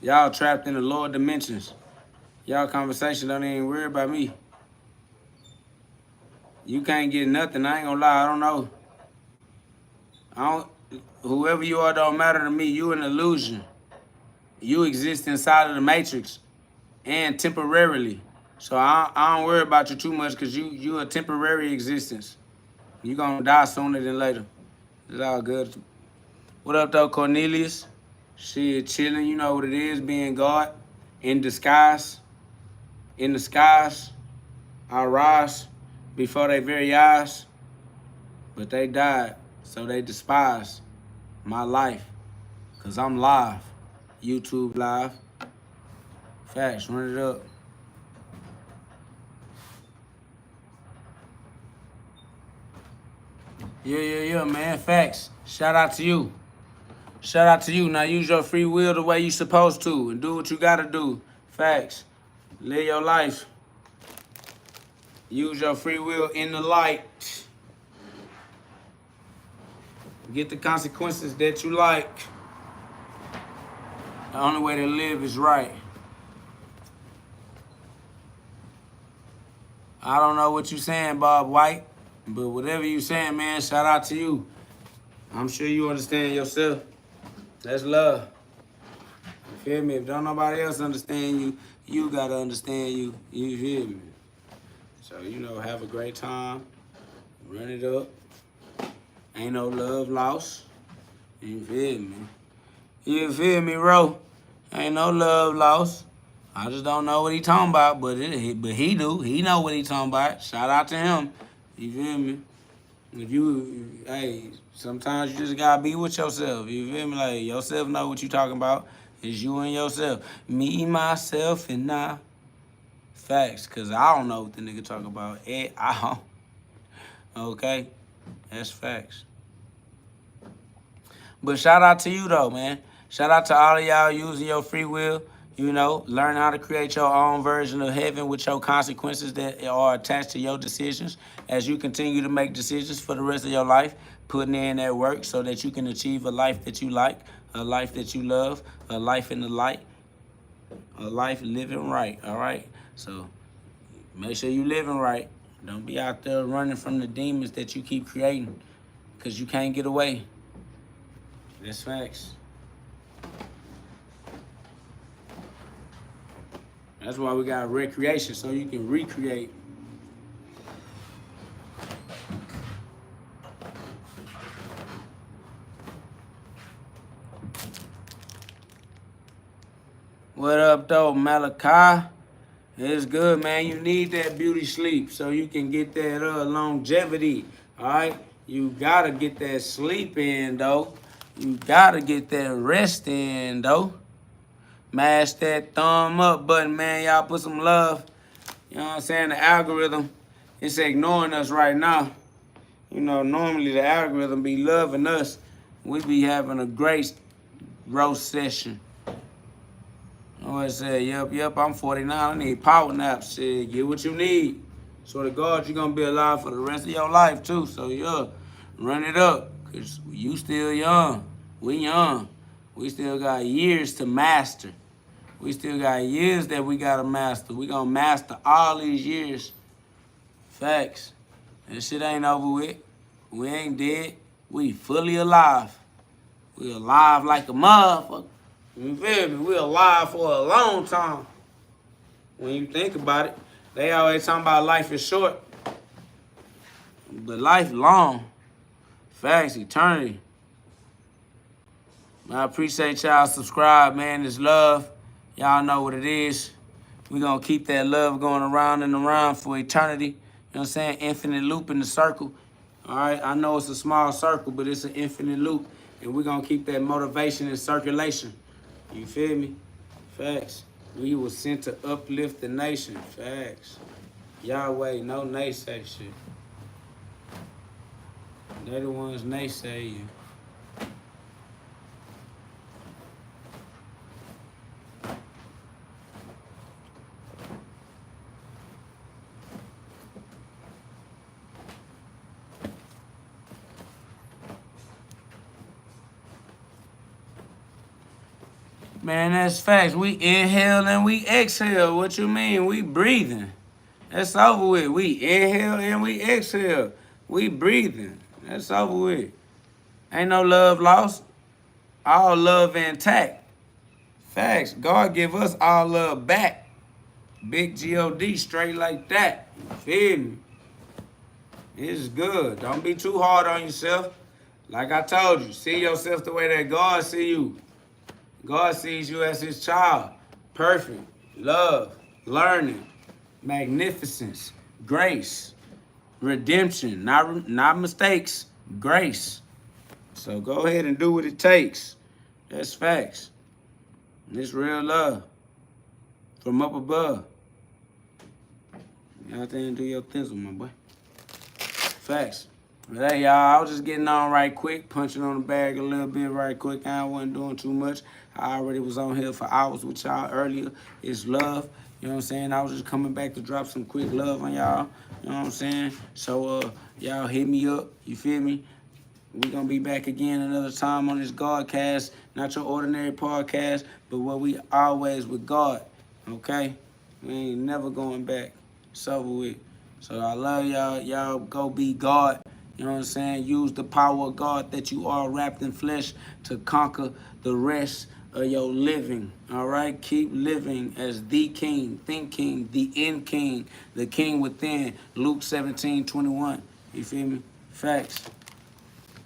Y'all trapped in the lower dimensions. Y'all conversation don't even worry about me. You can't get nothing. I ain't gonna lie. I don't know. Whoever you are don't matter to me. You an illusion. You exist inside of the matrix and temporarily. So I don't worry about you too much because you a temporary existence. You gonna die sooner than later. It's all good. What up though, Cornelius? Shit, chilling. You know what it is, being God in disguise. In the skies, I rise before their very eyes, but they died, so they despise my life, cause I'm live, YouTube live. Facts, run it up. Yeah, man, facts. Shout out to you. Shout out to you. Now use your free will the way you supposed to and do what you gotta do. Facts. Live your life. Use your free will in the light. Get the consequences that you like. The only way to live is right. I don't know what you saying, Bob White, but whatever you saying, man, shout out to you. I'm sure you understand yourself. That's love. You feel me? If don't nobody else understand you, you gotta understand you. You feel me? So, have a great time. Run it up. Ain't no love lost. You feel me? You feel me, bro? Ain't no love lost. I just don't know what he talking about, but he do. He know what he talking about. Shout out to him. You feel me? Sometimes you just gotta be with yourself. You feel me? Like, yourself know what you talking about. It's you and yourself. Me, myself, and I. Facts, because I don't know what the nigga talking about. I don't. Okay? That's facts. But shout out to you, though, man. Shout out to all of y'all using your free will. Learn how to create your own version of heaven with your consequences that are attached to your decisions as you continue to make decisions for the rest of your life, putting in that work so that you can achieve a life that you like, a life that you love, a life in the light, a life living right, all right? So make sure you living right. Don't be out there running from the demons that you keep creating because you can't get away. That's facts. That's why we got recreation, so you can recreate. What up, though, Malachi? It's good, man. You need that beauty sleep so you can get that longevity, all right? You got to get that sleep in, though. You got to get that rest in, though. Mash that thumb up button, man. Y'all put some love. You know what I'm saying? The algorithm, it's ignoring us right now. Normally the algorithm be loving us. We be having a great roast session. I said, yep, I'm 49. I need power naps. Shit, get what you need. So to God, you're going to be alive for the rest of your life, too. So, yeah, run it up, because you still young. We young. We still got years to master. We still got years that we got to master. We going to master all these years. Facts. This shit ain't over with. We ain't dead. We fully alive. We alive like a motherfucker. You feel me? We alive for a long time. When you think about it, they always talking about life is short. But life long. Facts, eternity. I appreciate y'all subscribe, man. It's love. Y'all know what it is. We gonna keep that love going around and around for eternity. You know what I'm saying? Infinite loop in the circle. All right, I know it's a small circle, but it's an infinite loop. And we're gonna keep that motivation and circulation. You feel me? Facts. We were sent to uplift the nation. Facts. Yahweh, no naysay shit. They the ones naysaying. Man, that's facts. We inhale and we exhale. What you mean? We breathing. That's over with. We inhale and we exhale. We breathing. That's over with. Ain't no love lost. All love intact. Facts. God give us all love back. Big GhOD straight like that. You feel me? It's good. Don't be too hard on yourself. Like I told you, see yourself the way that God see you. God sees you as his child. Perfect. Love. Learning. Magnificence. Grace. Redemption. Not mistakes. Grace. So go ahead and do what it takes. That's facts. And it's real love. From up above. You out there and do your thizzle, my boy. Facts. But hey, y'all, I was just getting on right quick, punching on the bag a little bit right quick. I wasn't doing too much. I already was on here for hours with y'all earlier. It's love. You know what I'm saying? I was just coming back to drop some quick love on y'all. You know what I'm saying? So, y'all hit me up. You feel me? We gonna be back again another time on this GhODCast. Not your ordinary podcast, but what we always with God. Okay? We ain't never going back. It's over with. So I love y'all. Y'all go be God. You know what I'm saying? Use the power of God that you are wrapped in flesh to conquer the rest of your living. All right? Keep living as the king, think king, the end king, the king within. Luke 17:21. You feel me? Facts.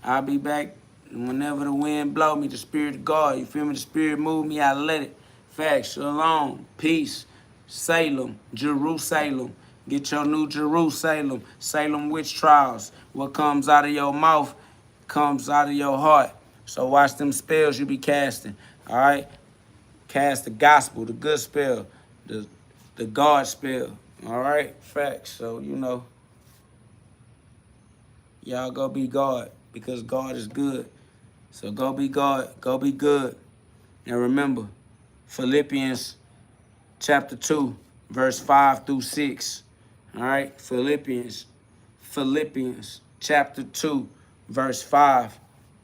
I'll be back whenever the wind blow me, the spirit of God. You feel me? The spirit move me, I let it. Facts. Shalom. Peace. Salem. Jerusalem. Get your new Jerusalem. Salem witch trials. What comes out of your mouth comes out of your heart. So watch them spells you be casting. All right? Cast the gospel, the good spell, the God spell. All right? Facts. So, you know, y'all go be God because God is good. So go be God. Go be good. And remember, Philippians chapter 2, verse 5 through 6. All right? Philippians chapter 2, verse 5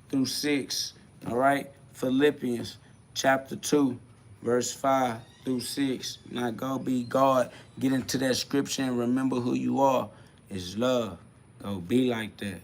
through 6. All right? Philippians chapter 2, verse 5 through 6. Now go be God. Get into that scripture and remember who you are. It's love. Go be like that.